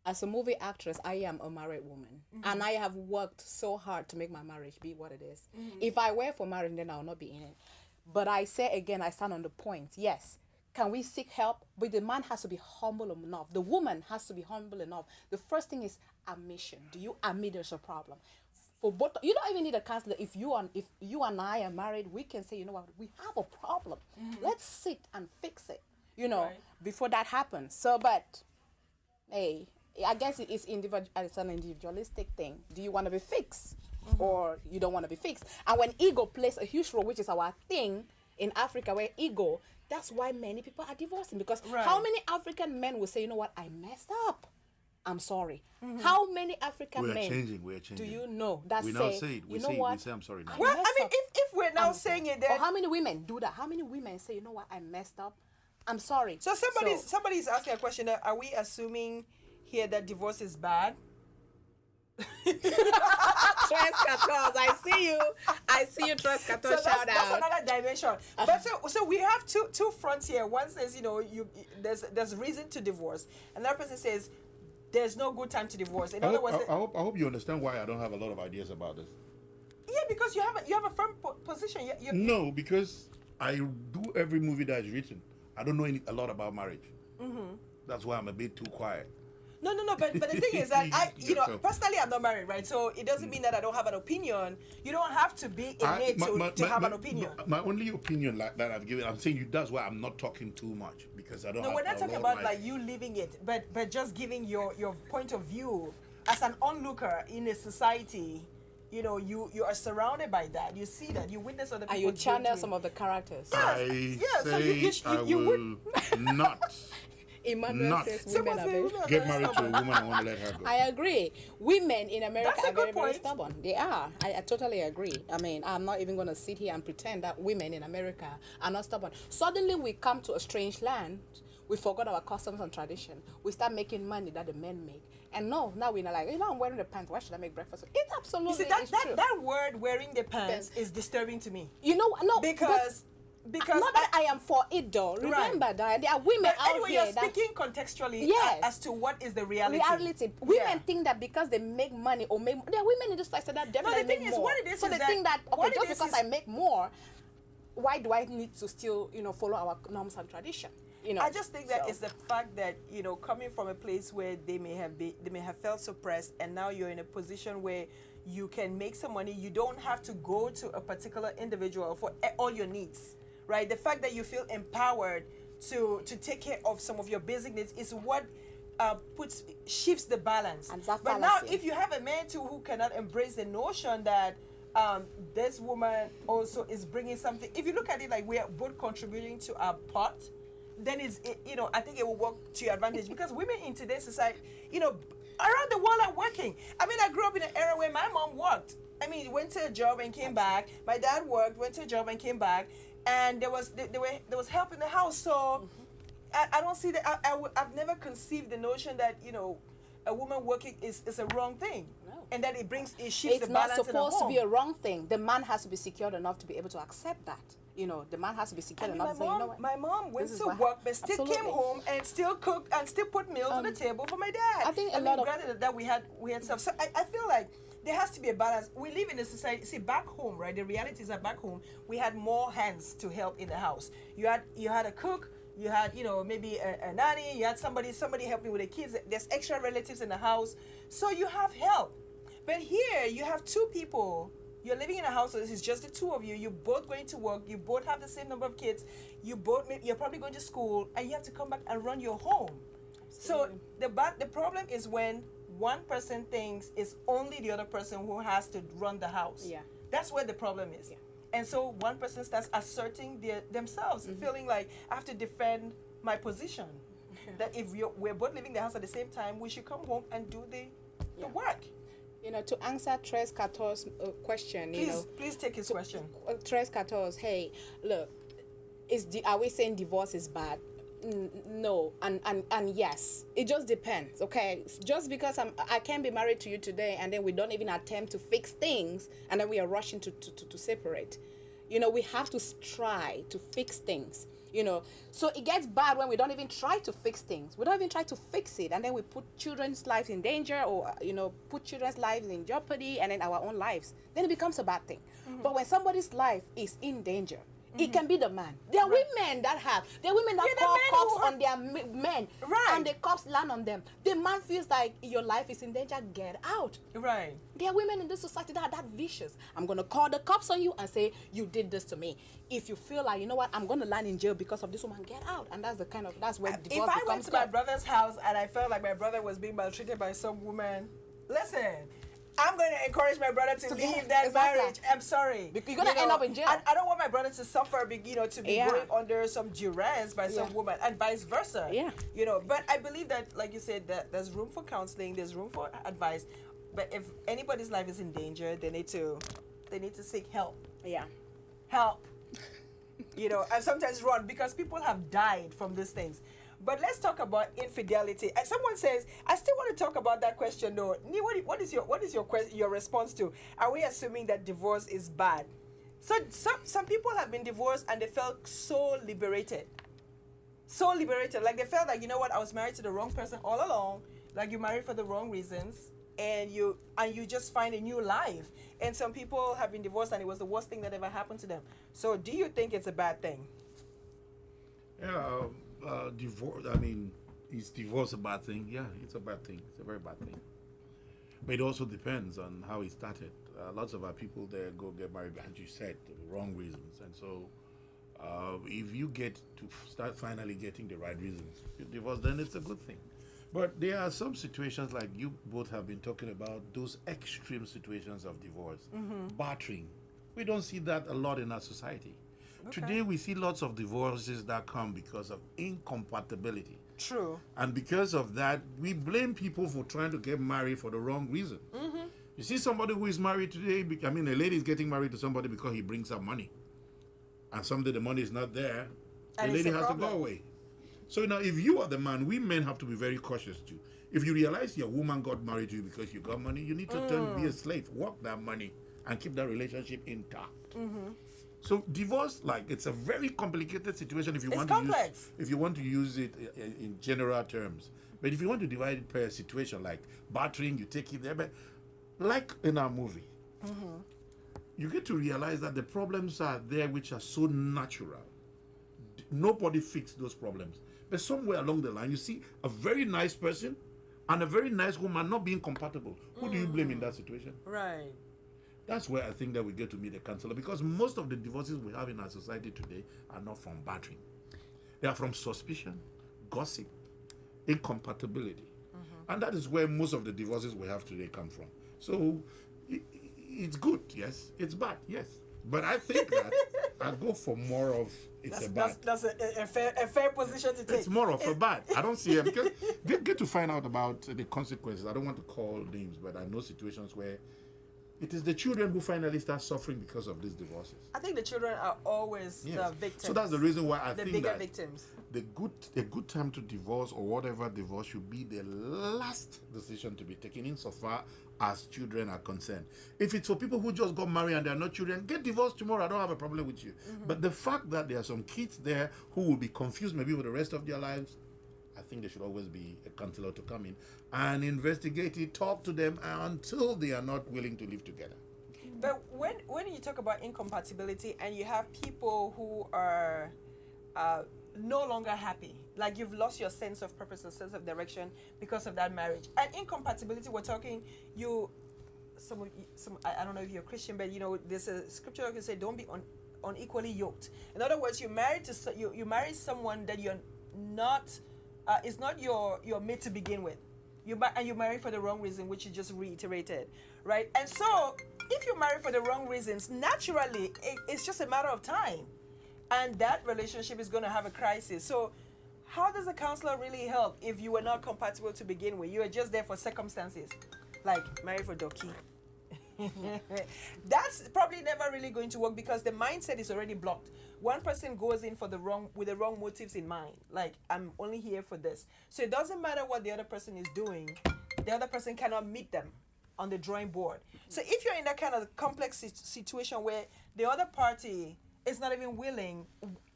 as a movie actress, I am a married woman. And I have worked so hard to make my marriage be what it is. If I were for marriage, then I will not be in it. But I say again, I stand on the point. Yes, can we seek help? But the man has to be humble enough. The woman has to be humble enough. The first thing is admission. Do you admit there's a problem? For both, you don't even need a counselor. If you and I are married, we can say, you know what, we have a problem. Let's sit and fix it. You know, Right. before that happens. So, but hey, I guess it's it's an individualistic thing. Do you want to be fixed, or you don't want to be fixed? And when ego plays a huge role, which is our thing in Africa, where ego, that's why many people are divorcing. Because Right. how many African men will say, you know what, I messed up, I'm sorry. How many African We are men changing. We are changing. do you know that We say, now say it. We you know say it. what? We say I'm sorry now. Well, messed I mean, up. if we're now I'm saying it, Or then how many women do that? How many women say, you know what, I messed up, I'm sorry. so somebody's asking a question. Are we assuming here that divorce is bad? Tres 14, I see you, Tres 14, So shout that's out. another dimension. But so we have two fronts here. One says, you know, there's reason to divorce. Another person says there's no good time to divorce. In I other hope, words, I hope you understand why I don't have a lot of ideas about this. yeah, because you have a firm position. No, because I do every movie that is written. I don't know a lot about marriage. That's why I'm a bit too quiet. No. But the thing is that So- personally, I'm not married, right? So it doesn't mean that I don't have an opinion. You don't have to be in it to have an opinion. My only opinion like that I've given, I'm saying you. That's why I'm not talking too much because I don't. No, have we're not a talking lot about like you living it, but just giving your point of view as an onlooker in a society. You know, you are surrounded by that. You see that. You witness other people. And you going channel through some of the characters. I yeah, so say you I would- will not Emmanuel Not. says Someone women are say very... women are get very married to a stubborn. woman. I want to let her go. I agree. Women in America That's a are very, good very point. stubborn. They are. I totally agree. I mean, I'm not even going to sit here and pretend that women in America are not stubborn. Suddenly we come to a strange land. We forgot our customs and tradition. We start making money that the men make. And now we're not like, you know, I'm wearing the pants. Why should I make breakfast? It's You absolutely see, it's true. that word wearing the pants is disturbing to me You know, no, because not that I am for it though. Remember that there are women But out anyway, here you're that speaking contextually Yes. as to what is the reality. women Yeah. think that because they make money or make, there are women in this lifestyle that definitely thing make is, more. what it is so is they that- think that what okay, it just is because is- I make more, why do I need to still follow our norms and tradition? I just think that so. it's the fact that coming from a place where they may have felt suppressed, and now you're in a position where you can make some money. You don't have to go to a particular individual for all your needs, right? The fact that you feel empowered to take care of some of your basic needs is what shifts the balance. And that But now, fallacy. if you have a man too who cannot embrace the notion that this woman also is bringing something, if you look at it like we are both contributing to our pot, then I think it will work to your advantage because women in today's society, around the world are working. I mean, I grew up in an era where my mom worked. I mean, went to a job and came back. My dad worked, went to a job and came back, and there was help in the house. So I don't see that. I've never conceived the notion that a woman working is a wrong thing, No. and that it shifts It's the not balance supposed in to a be a home. wrong thing. The man has to be secured enough to be able to accept that. The man has to be secured I mean, enough to say, you know what? my mom went This is to what work, but still came absolutely. home and still cooked and still put meals on the table for my dad. I think a mean, lot of- granted that we had stuff. So I feel like there has to be a balance. We live in a society. See, back home, right? The reality is that back home we had more hands to help in the house. You had a cook. You had maybe a nanny. You had somebody helping with the kids. There's extra relatives in the house, so you have help. But here you have two people. You're living in a house, so this is just the two of you. You're both going to work. You both have the same number of kids. You're probably going to school, and you have to come back and run your home. So the problem is when one person thinks it's only the other person who has to run the house. Yeah. That's where the problem is. Yeah. And so one person starts asserting themselves, feeling like I have to defend my position. That if we're both living in the house at the same time, we should come home and do the work. To answer Tres 14's question, Please take his question. Tres 14, hey, look, are we saying divorce is bad? No, and yes, it just depends. Okay, just because I can't be married to you today, and then we don't even attempt to fix things, and then we are rushing to separate. We have to try to fix things. So it gets bad when we don't even try to fix things. We don't even try to fix it, and then we put children's lives in danger, or put children's lives in jeopardy, and then our own lives. Then it becomes a bad thing. But when somebody's life is in danger, It can be the man. There are women that have. There are women that Yeah, the call men cops who on their men. Right. And the cops land on them. The man feels like your life is in danger. Get out. Right. There are women in this society that are that vicious. I'm going to call the cops on you and say, you did this to me. If you feel like, you know what, I'm going to land in jail because of this woman, get out. And that's where divorce If I went becomes to my tough. brother's house and I felt like my brother was being maltreated by some woman, listen, I'm going to encourage my brother to leave that exactly. marriage. I'm sorry. Because you're going to end up in jail. I don't want my brother to suffer, to be Yeah. going under some duress by some Yeah. woman, and vice versa. Yeah. But I believe that, like you said, that there's room for counseling, there's room for advice. But if anybody's life is in danger, they need to seek help. Yeah. Help. And sometimes run, because people have died from these things. But let's talk about infidelity. And someone says, I still want to talk about that question though. Ni, what is your response to? Are we assuming that divorce is bad? So some people have been divorced and they felt so liberated. So liberated. Like they felt like, you know what, I was married to the wrong person all along. Like you married for the wrong reasons. And you just find a new life. And some people have been divorced and it was the worst thing that ever happened to them. So do you think it's a bad thing? Yeah, divorce. Is divorce a bad thing? Yeah, it's a bad thing. It's a very bad thing. But it also depends on how it started. Lots of our people there go get married, as you said, for the wrong reasons. And so, if you get to start finally getting the right reasons, you divorce, then it's a good thing. But there are some situations, like you both have been talking about, those extreme situations of divorce, bartering. We don't see that a lot in our society. Okay. Today, we see lots of divorces that come because of incompatibility. True. And because of that, we blame people for trying to get married for the wrong reason. You see somebody who is married today, a lady is getting married to somebody because he brings her money. And someday the money is not there, And the it's lady a has to go problem. away. So now, if you are the man, we men have to be very cautious too. If you realize your woman got married to you because you got money, you need to be a slave, work that money, and keep that relationship intact. So divorce, it's a very complicated situation if you want complex. to use it in general terms. But if you want to divide it per situation, like bartering, you take it there. But like in our movie, you get to realize that the problems are there which are so natural. Nobody fixed those problems. But somewhere along the line, you see a very nice person and a very nice woman not being compatible. Who do you blame in that situation? Right. That's where I think that we get to meet a counselor, because most of the divorces we have in our society today are not from bartering. They are from suspicion, gossip, incompatibility. And that is where most of the divorces we have today come from. So it's good, yes. It's bad, yes. But I think that I go for more of it's a bad. That's a fair position to take. It's more of a bad. I don't see it, because get to find out about the consequences. I don't want to call names, but I know situations where it is the children who finally start suffering because of these divorces. I think the children are always the victims. So that's the reason why I the think bigger that victims. a good time to divorce, or whatever divorce, should be the last decision to be taken insofar as children are concerned. If it's for people who just got married and they're not children, get divorced tomorrow. I don't have a problem with you. But the fact that there are some kids there who will be confused maybe for the rest of their lives, I think there should always be a counselor to come in and investigate it, talk to them until they are not willing to live together. But when you talk about incompatibility and you have people who are no longer happy, like you've lost your sense of purpose, or sense of direction because of that marriage, and incompatibility, we're talking I don't know if you're a Christian, but there's a scripture that can say don't be unequally yoked. In other words, you marry someone that you're not is not your mate to begin with. You marry for the wrong reason, which you just reiterated, right? And so if you marry for the wrong reasons, naturally it's just a matter of time, and that relationship is going to have a crisis. So how does a counselor really help if you were not compatible to begin with? You are just there for circumstances, like marry for donkey. That's probably never really going to work, because the mindset is already blocked. One person goes in with the wrong motives in mind, like I'm only here for this. So it doesn't matter what the other person is doing, the other person cannot meet them on the drawing board. So if you're in that kind of complex situation where the other party is not even willing,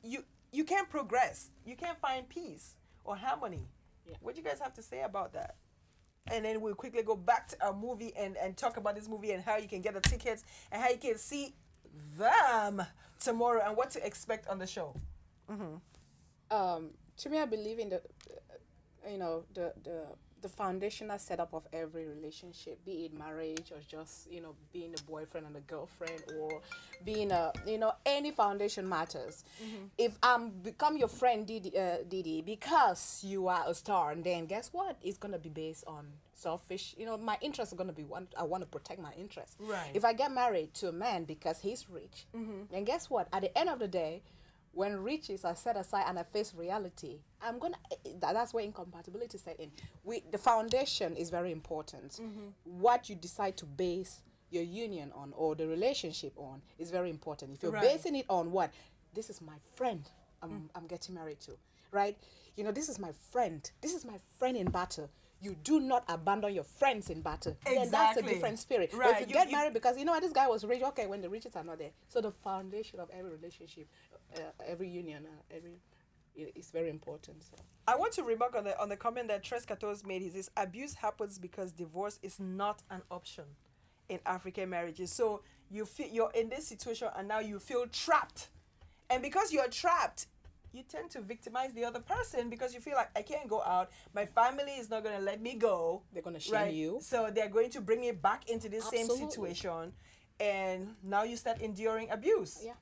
you can't progress, you can't find peace or harmony. What do you guys have to say about that? And then we'll quickly go back to our movie and talk about this movie and how you can get the tickets and how you can see them tomorrow and what to expect on the show. To me, I believe in the the foundational setup of every relationship, be it marriage or just being a boyfriend and a girlfriend, or being any foundation matters. If I'm become your friend, Didi, because you are a star, and then guess what? It's gonna be based on selfish. My interests are gonna be one. I want to protect my interests. Right. If I get married to a man because he's rich, then guess what? At the end of the day, when riches are set aside and I face reality, that's where incompatibility set in. The foundation is very important. What you decide to base your union on or the relationship on is very important. If you're basing it on what, this is my friend I'm getting married to, right? This is my friend. This is my friend in battle. You do not abandon your friends in battle. Exactly. Then that's a different spirit. Right. But if you get married because this guy was rich, okay, when the riches are not there. So the foundation of every relationship, every union, is very important. So I want to remark on the comment that Tres Catos made. He says abuse happens because divorce is not an option in African marriages. So you feel you're in this situation and now you feel trapped, and because you're trapped, you tend to victimize the other person because you feel like I can't go out. My family is not going to let me go. they're going to shame you. So they're going to bring me back into the same Absolutely. situation, and now you start enduring abuse. Yeah,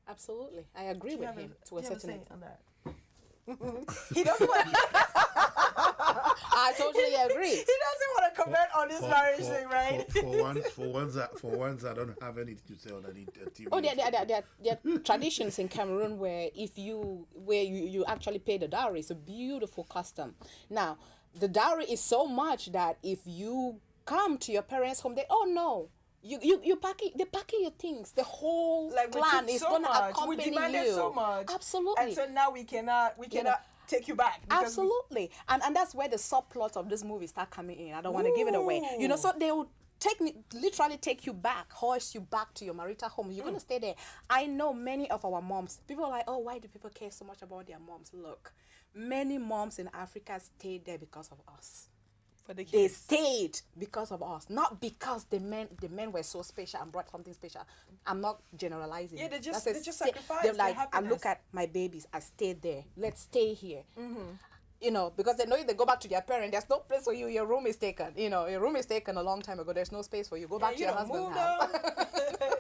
absolutely. I agree with him to a certain extent. On that. He doesn't want. I totally agree. He doesn't want to comment on this marriage thing, right? For once, I don't have anything to say on any TV. Oh, there are traditions in Cameroon where you actually pay the dowry. It's a beautiful custom. Now, the dowry is so much that if you come to your parents' home, they're packing your things. The whole clan is so gonna much. accompany We demanded you. so much. Absolutely. And so now we cannot take you back. Absolutely. And that's where the subplot of this movie start coming in. I don't want to give it away. So they will literally take you back, hoist you back to your marital home. You're gonna stay there. I know many of our moms. People are like, oh, why do people care so much about their moms? Look, many moms in Africa stayed there because of us. They stayed because of us, not because the men were so special and brought something special. I'm not generalizing. Yeah, they just sacrificed. They're like, I happiness. look at my babies. I stayed there. Let's stay here. Because they know if they go back to their parents, there's no place for you. Your room is taken. Your room is taken a long time ago. There's no space for you. Go back to your husband's house.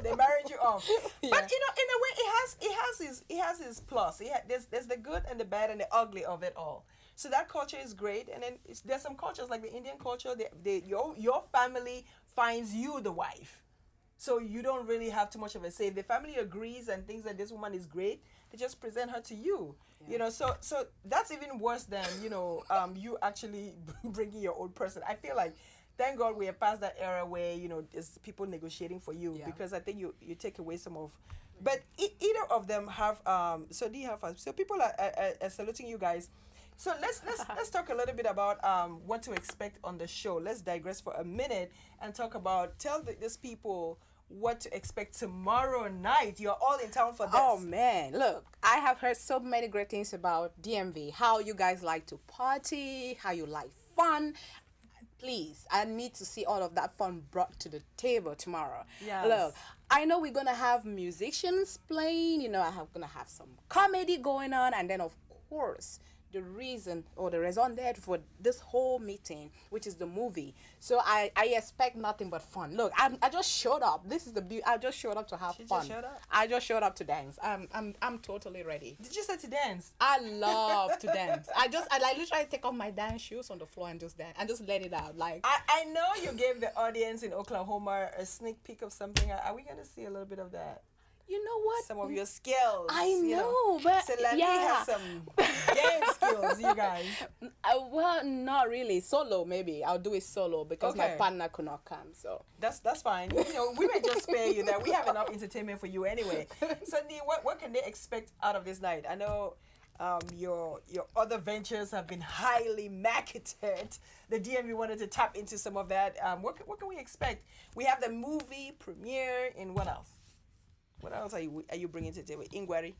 They married you off. Yeah. But in a way, it has his plus. There's the good and the bad and the ugly of it all. So that culture is great, and then there's some cultures like the Indian culture. Your family finds you the wife, so you don't really have too much of a say. If the family agrees and thinks that this woman is great, they just present her to you. Yeah. So that's even worse than you actually bringing your own person. I feel like, thank God we are past that era where there's people negotiating for you, because I think you take away some of. But either of them have so people are saluting you guys. So let's talk a little bit about what to expect on the show. Let's digress for a minute and tell these people what to expect tomorrow night. You're all in town for this. Oh man, look, I have heard so many great things about DMV. How you guys like to party, how you like fun. Please, I need to see all of that fun brought to the table tomorrow. Yes. Look, I know we're gonna have musicians playing. I'm gonna have some comedy going on, and then of course, the reason or the raison d'etre for this whole meeting, which is the movie. So I expect nothing but fun. Look, I just showed up. This is the beauty. I just showed up to have fun. Just showed up? I just showed up to dance. I'm totally ready. Did you say to dance? I love to dance. I literally take off my dance shoes on the floor and just dance and just let it out. Like I know you gave the audience in Oklahoma a sneak peek of something. Are we gonna see a little bit of that? You know what? Some of your skills. I know, but so Lami has some game skills, you guys. Well, not really. Solo, maybe. I'll do it solo because my partner could not come. So that's fine. We may just spare you that. We have enough entertainment for you anyway. So, Dee, what can they expect out of this night? I know your other ventures have been highly marketed. The DMV wanted to tap into some of that. What can we expect? We have the movie premiere, and what else? What else are you bringing to the table? Ingwari?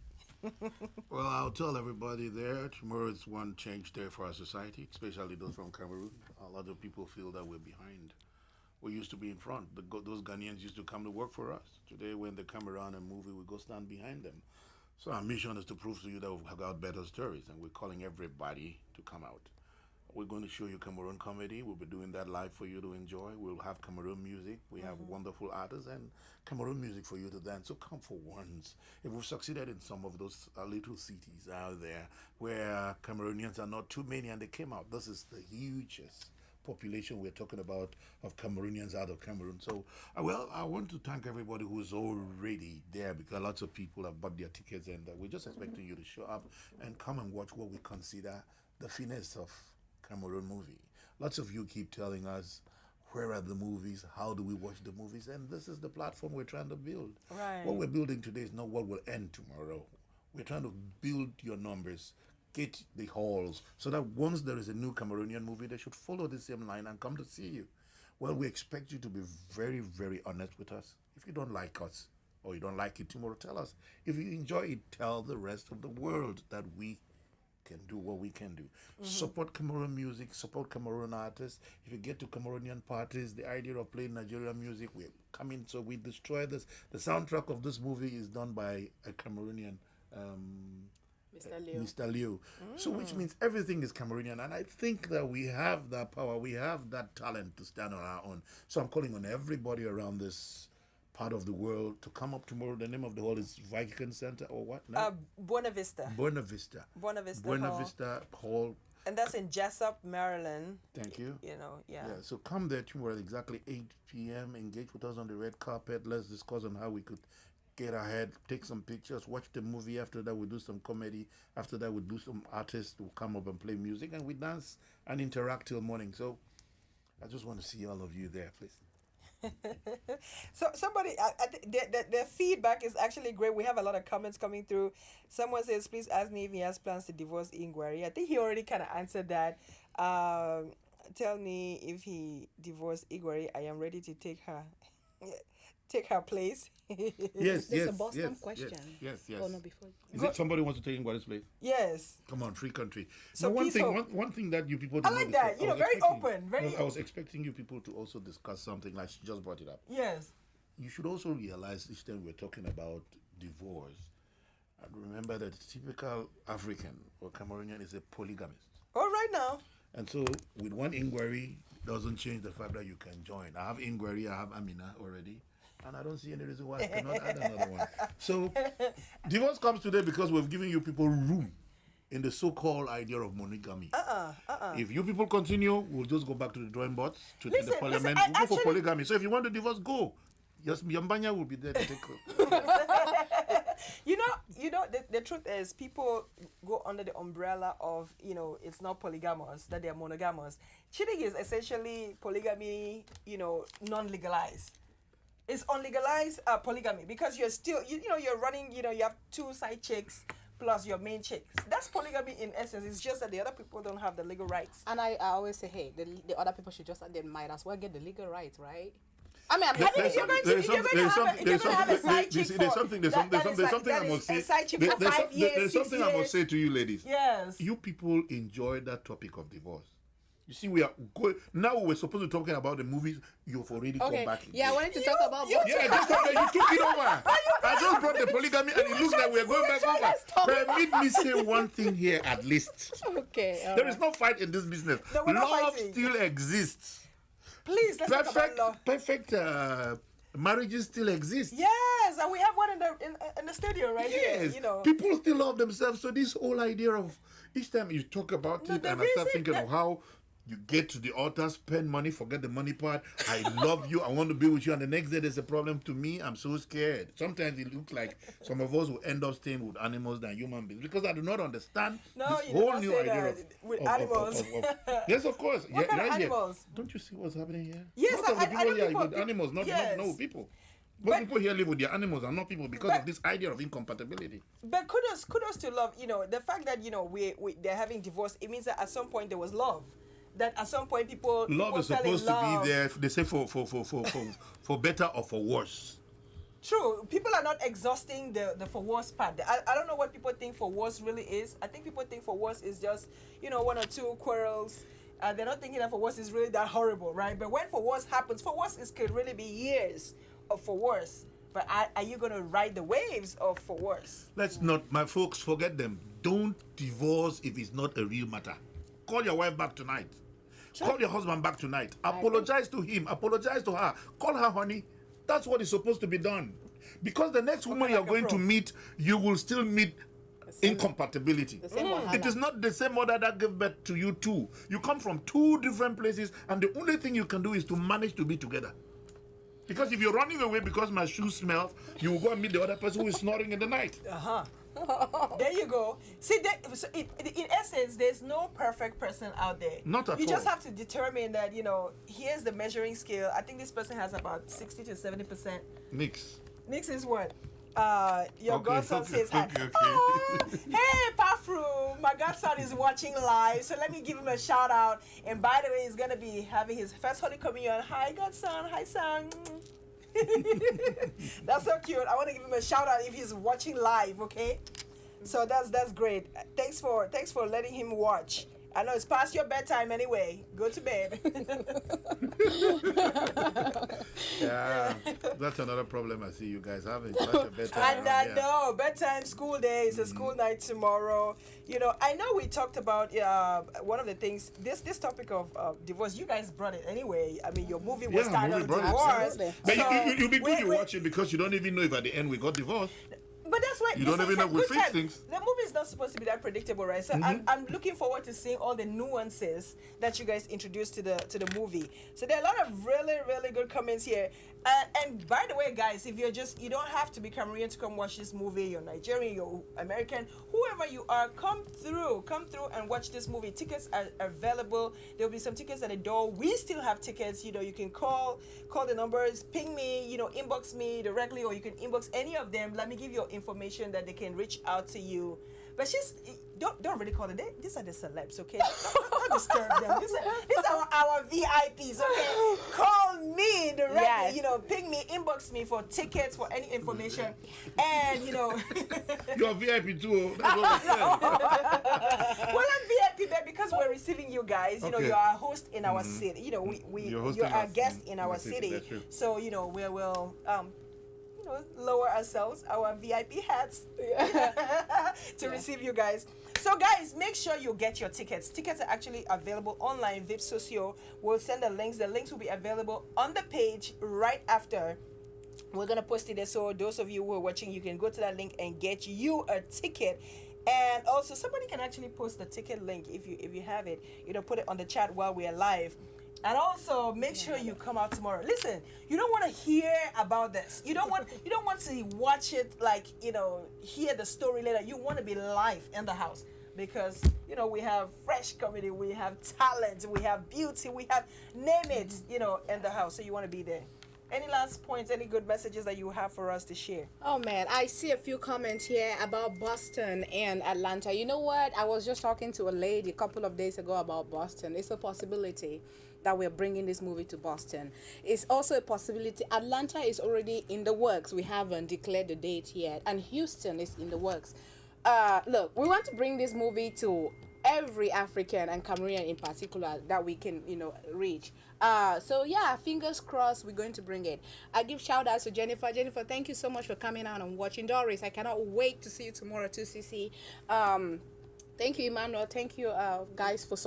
Well, I'll tell everybody there, tomorrow is one change day for our society, especially those from Cameroon. A lot of people feel that we're behind we used to be in front. Those Ghanaians used to come to work for us. Today, when they come around a movie, we go stand behind them. So our mission is to prove to you that we've got better stories, and we're calling everybody to come out. We're going to show you Cameroon comedy. We'll be doing that live for you to enjoy. We'll have Cameroon music. We have wonderful artists and Cameroon music for you to dance. So come for once. If we've succeeded in some of those little cities out there where Cameroonians are not too many and they came out, this is the hugest population we're talking about of Cameroonians out of Cameroon. So, well, I want to thank everybody who's already there because lots of people have bought their tickets and we're just expecting you to show up and come and watch what we consider the finesse of Cameroon movie. Lots of you keep telling us, where are the movies? How do we watch the movies? And this is the platform we're trying to build. Right. What we're building today is not what will end tomorrow. We're trying to build your numbers, get the halls, so that once there is a new Cameroonian movie, they should follow the same line and come to see you. Well, we expect you to be very, very honest with us. If you don't like us or you don't like it tomorrow, tell us. If you enjoy it, tell the rest of the world that we can do what we can do. Support Cameroon music, support Cameroon artists. If you get to Cameroonian parties, the idea of playing Nigerian music will come in, so we destroy this. The soundtrack of this movie is done by a Cameroonian, Mr. Liu. So which means everything is Cameroonian, and I think that we have that power, we have that talent to stand on our own. So I'm calling on everybody around this part of the world to come up tomorrow. The name of the hall is Viking Center or what? No? Buena Vista. Buena Vista. Buena Vista Buena Hall. Vista Hall. And that's in Jessup, Maryland. Thank you. You know, yeah. Yeah, so come there tomorrow at exactly 8 p.m. Engage with us on the red carpet. Let's discuss on how we could get ahead, take some pictures, watch the movie. After that, we do some comedy. After that, we do some artists who come up and play music, and we dance and interact till morning. So I just want to see all of you there, please. So somebody, the feedback is actually great. We have a lot of comments coming through. Someone says, please ask me if he has plans to divorce Ingwari. I think he already kind of answered that. Tell me if he divorced Ingwari, I am ready to take her place. Yes, There's a Boston question. Yes. Oh, no, before. Is it somebody wants to take Ingwari's place? Yes. Come on, free country. So now, peace hope. one thing that you people I don't like know that. is I was Very expecting- open. Very I was expecting you people to also discuss something like she just brought it up. Yes. You should also realize each time we're talking about divorce, and remember that typical African or Cameroonian is a polygamist. All right now. And so with one inquiry doesn't change the fact that you can join. I have inquiry, I have Amina already. And I don't see any reason why I cannot add another one. So divorce comes today because we've given you people room in the so-called idea of monogamy. If you people continue, we'll just go back to the drawing board, to the parliament. We'll go for polygamy. So if you want to divorce, go. Yes, Yambanya will be there to take You know, the truth is people go under the umbrella of, it's not polygamous, that they're monogamous. Cheating is essentially polygamy, non-legalized. It's unlegalized polygamy because you're still, you're running, you have two side chicks plus your main chicks. That's polygamy in essence. It's just that the other people don't have the legal rights. And I always say, hey, the other people should just, they might as well get the legal rights, right? I mean, If you're going to have a side chick there's something I must say. A side chick for 5 years, There's 6 something I must years. say to you ladies. Yes. You people enjoy that topic of divorce. You see, we are going now. We're supposed to be talking about the movies. You've already come back. Yeah, I wanted to talk about. Yeah, just like that. You took it over. I just brought the polygamy, and it looks like we're going back over. Permit me say one thing here, at least. Okay. There is no fight in this business. No, we're not Love fighting. still exists. Please, let's talk about love. Perfect marriages still exist. Yes, and we have one in the studio right Yes, here. people still love themselves. So this whole idea of each time you talk about No, it, the and I start reason thinking that- of how you get to the altar, spend money, forget the money part. I love you. I want to be with you. And the next day there's a problem to me. I'm so scared. Sometimes it looks like some of us will end up staying with animals than human beings because I do not understand No, this you whole don't new say idea that. of With of- animals. Yes, of course. What kind of right here. animals? Don't you see what's happening here? Yes, Most of the I people know here people- are with animals, not yes. people. Most people here live with their animals and not people because of this idea of incompatibility. But kudos to love. The fact that they're having divorce, it means that at some point there was love. That at some point people Love is fell in supposed to love. be there. They say for better or for worse. True. People are not exhausting the for worse part. I don't know what people think for worse really is. I think people think for worse is just, one or two quarrels They're not thinking that for worse is really that horrible, right? But when for worse happens, for worse it could really be years of for worse. But are you going to ride the waves of for worse? Let's not, my folks, forget them. Don't divorce if it's not a real matter. Call your wife back tonight. Call your husband back tonight. Apologize to him. Apologize to her. Call her honey. That's what is supposed to be done. Because the next woman you're going to meet, you will still meet incompatibility. It is not the same mother that gave birth to you too. You come from two different places, and the only thing you can do is to manage to be together. Because if you're running away because my shoes smell, you will go and meet the other person who is snoring in the night. There you go. See, so in essence, there's no perfect person out there. Not at all. You just have to determine that, here's the measuring scale. I think this person has about 60 to 70%. Nix. Nix is what? Your godson says hi. Okay. Oh, hey, Pafru, my godson is watching live, so let me give him a shout out. And by the way, he's gonna be having his first Holy Communion. Hi, godson. Hi, son. That's so cute. I want to give him a shout out if he's watching live. Okay, so that's great. Thanks for letting him watch. I know it's past your bedtime anyway. Go to bed. Yeah, that's another problem I see you guys having. Such a bedtime. And I know, bedtime, school day, it's a school night tomorrow. I know we talked about one of the things, this topic of divorce, you guys brought it anyway. I mean, your movie was titled Divorce. But you'll be good you watch it because you don't even know if at the end we got divorced. But that's why you don't even know we fix things. The movie is not supposed to be that predictable, right? So I'm looking forward to seeing all the nuances that you guys introduced to the movie. So there are a lot of really, really good comments here. And by the way, guys, if you don't have to be Cameroonian to come watch this movie. You're Nigerian, you're American, whoever you are, come through and watch this movie. Tickets are available. There'll be some tickets at the door. We still have tickets. You can call the numbers, ping me, inbox me directly, or you can inbox any of them. Let me give you information that they can reach out to you. But don't really call them. These are the celebs, okay? Don't disturb them. These are our VIPs, okay? Call me directly, Yes. ping me, inbox me for tickets, for any information. And, You're VIP too. That's what I said. Well, I'm VIP, babe, because we're receiving you guys. Okay. You are a host in our city. You're a guest in our city. That's true. So, we will lower ourselves, our VIP hats, to receive you guys. So guys, make sure you get your tickets. Tickets are actually available online. VIP Socio will send the links. The links will be available on the page right after. We're gonna post it there, so those of you who are watching, you can go to that link and get you a ticket. And also, somebody can actually post the ticket link if you have it. Put it on the chat while we are live. And also, make sure you come out tomorrow. Listen, you don't want to hear about this. You don't want to watch it hear the story later. You want to be live in the house because we have fresh comedy, we have talent, we have beauty, we have name it, in the house. So you want to be there. Any last points, any good messages that you have for us to share? Oh man, I see a few comments here about Boston and Atlanta. You know what? I was just talking to a lady a couple of days ago about Boston. It's a possibility that we're bringing this movie to Boston. It's also a possibility. Atlanta is already in the works. We haven't declared the date yet. And Houston is in the works. Look, we want to bring this movie to every African and Cameroonian in particular that we can, reach. So yeah, fingers crossed we're going to bring it. I give shout outs to Jennifer. Jennifer, thank you so much for coming out and watching. Doris, I cannot wait to see you tomorrow too, CC. Thank you, Emmanuel. Thank you, guys, for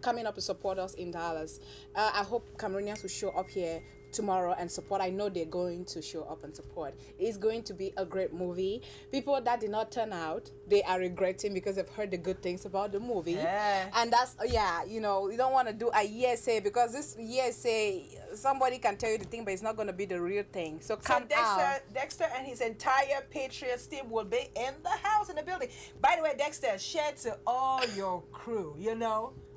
coming up to support us in Dallas. I hope Cameroonians will show up here tomorrow and support. I know they're going to show up and support. It's going to be a great movie. People that did not turn out, they are regretting because they've heard the good things about the movie. Yeah. And that's, you don't want to do a hearsay because this hearsay, somebody can tell you the thing, but it's not going to be the real thing. So come out. Dexter and his entire Patriots team will be in the house, in the building. By the way, Dexter, share to all your crew,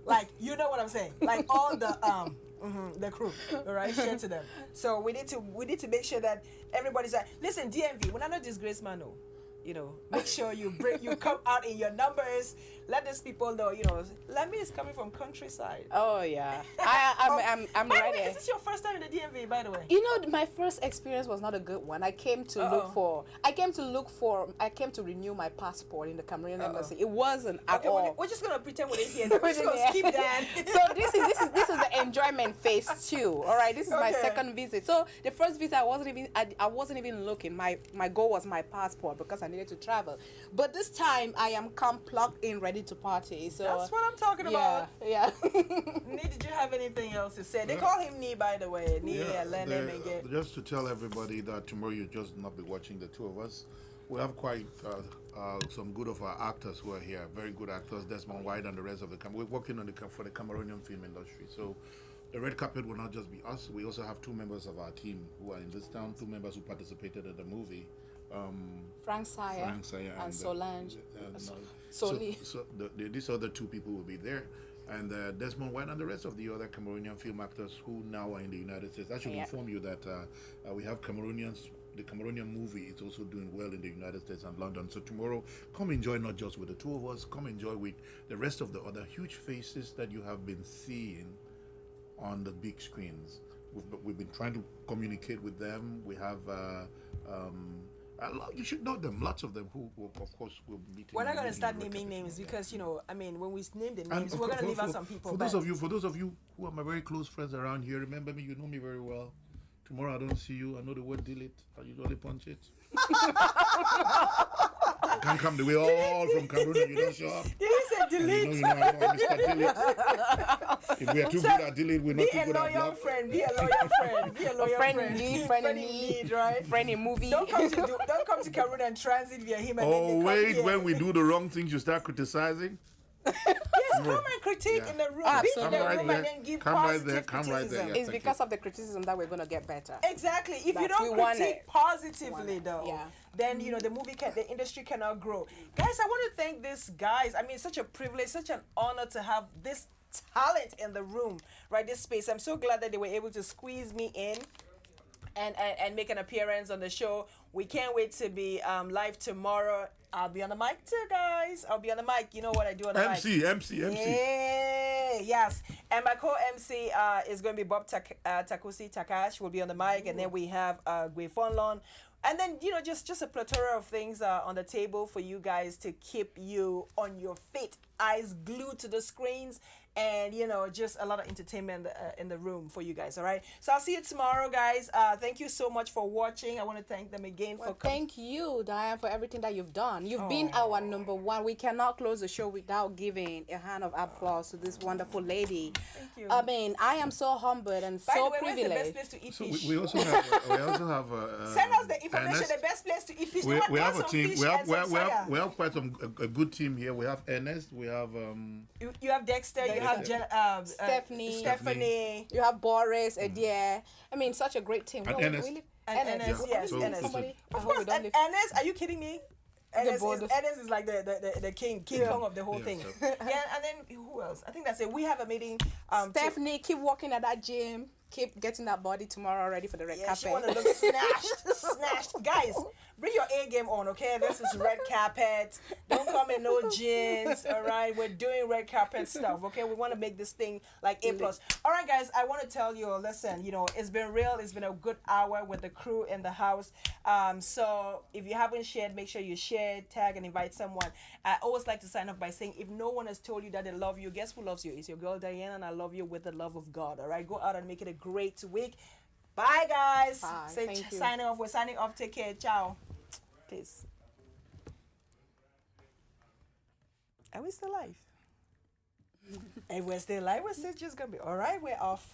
like, you know what I'm saying? Like all the crew, all right, share to them. So we need to make sure that everybody's like, listen, DMV, we're not disgrace man, no. make sure you come out in your numbers. Let these people know, Lami is coming from countryside. Oh yeah, I'm By the ready. way, is this your first time in the DMV, by the way? My first experience was not a good one. I came to renew my passport in the Cameroonian embassy. It wasn't at Okay, all. we're just gonna pretend we didn't hear that. We're just gonna skip that. So this is the enjoyment phase 2. All right, this is my Okay. second visit. So the first visit, I wasn't even looking. My goal was my passport because I needed to travel. But this time I am plugged in, ready to party. So That's what I'm talking about. Yeah. Nee, did you have anything else to say? They call him Nee, by the way. Nee Alenne Menget. Just to tell everybody that tomorrow you'll just not be watching the two of us. We have quite some good of our actors who are here, very good actors, Desmond White and the rest of the We're working on for the Cameroonian film industry. So the red carpet will not just be us. We also have 2 members of our team who are in this town, 2 members who participated in the movie. Frank Saya and Solange. Soli. So these other 2 people will be there. And Desmond White and the rest of the other Cameroonian film actors who now are in the United States. I should inform you that we have Cameroonians. The Cameroonian movie is also doing well in the United States and London. So tomorrow, come enjoy not just with the 2 of us, come enjoy with the rest of the other huge faces that you have been seeing on the big screens. We've been trying to communicate with them. We have you should know them. Lots of them who of course will be meeting. We're not going to start naming names because when we name the names, we're going to leave out some people. For those of you who are my very close friends around here, remember me. You know me very well. Tomorrow I don't see you. I know the word delete. I usually punch it. I can't come the way all from Cameroon and you don't show up. You said delete. You know, I'm Mr. Delete. If we are too good at delete, we're not too good at loyal love. friend. Be a loyal friend. Be a loyal Friend friend. indeed, Friend friend indeed, right? Friend in movie. Don't come to Cameroon and transit via him. And then Oh, they come wait, here. when we do the wrong things, you start criticizing? Yes, come and critique in the room. Be in the room and then give positive criticism. Yeah, It's thank because of the criticism that we're going to get better. Exactly. If you That we don't want critique it. positively, though, Yeah. then the industry cannot grow. Guys, I want to thank these guys. I mean, it's such a privilege, such an honor to have this talent in the room, right? This space. I'm so glad that they were able to squeeze me in and make an appearance on the show. We can't wait to be live tomorrow. I'll be on the mic too, guys. I'll be on the mic. You know what I do on the mic. MC. Yeah, yes. And my co-MC is going to be Bob Takusi Takash will be on the mic. And then we have Gwe Fonlon. And then, just a plethora of things on the table for you guys to keep you on your feet, eyes glued to the screens, and, just a lot of entertainment in the room for you guys, all right? So I'll see you tomorrow, guys. Thank you so much for watching. I want to thank them again for coming. Thank you, Diane, for everything that you've done. You've been our number one. We cannot close the show without giving a hand of applause to this wonderful lady. Thank you. I mean, I am so humbled and By so the way, where's the best privileged. place to eat So fish? we also have Send us the information, Ernest. the best place to eat fish. We have a some team. fish We have and some saya. we have quite a good team here. We have Ernest. We have You have Dexter, you have Stephanie. You have Boris, Edie. I mean, such a great team. And Well, Ernest. And Ernest, Yeah. yes, So- Ernest. Somebody, I Of hope we course, don't and leave- Ernest, are you kidding me? Ernest board. Is like the King Kong of the whole thing. so- Yeah, and then who else? I think that's it. We have a meeting. Stephanie, keep walking at that gym. Keep getting that body tomorrow ready for the red Yeah, she carpet. want to look snatched. Guys, bring your A game on, okay? This is red carpet. Don't come in no jeans, all right? We're doing red carpet stuff, okay? We want to make this thing like A+. All right, guys, I want to tell you, listen, it's been real. It's been a good hour with the crew in the house. So if you haven't shared, make sure you share, tag, and invite someone. I always like to sign off by saying, if no one has told you that they love you, guess who loves you? It's your girl, Diane, and I love you with the love of God, all right? Go out and make it a great week. Bye, guys. Bye. Say Thank you. signing off. We're signing off. Take care. Ciao. Peace. Are we still live? If we're still live, we're still just gonna be all right. We're off.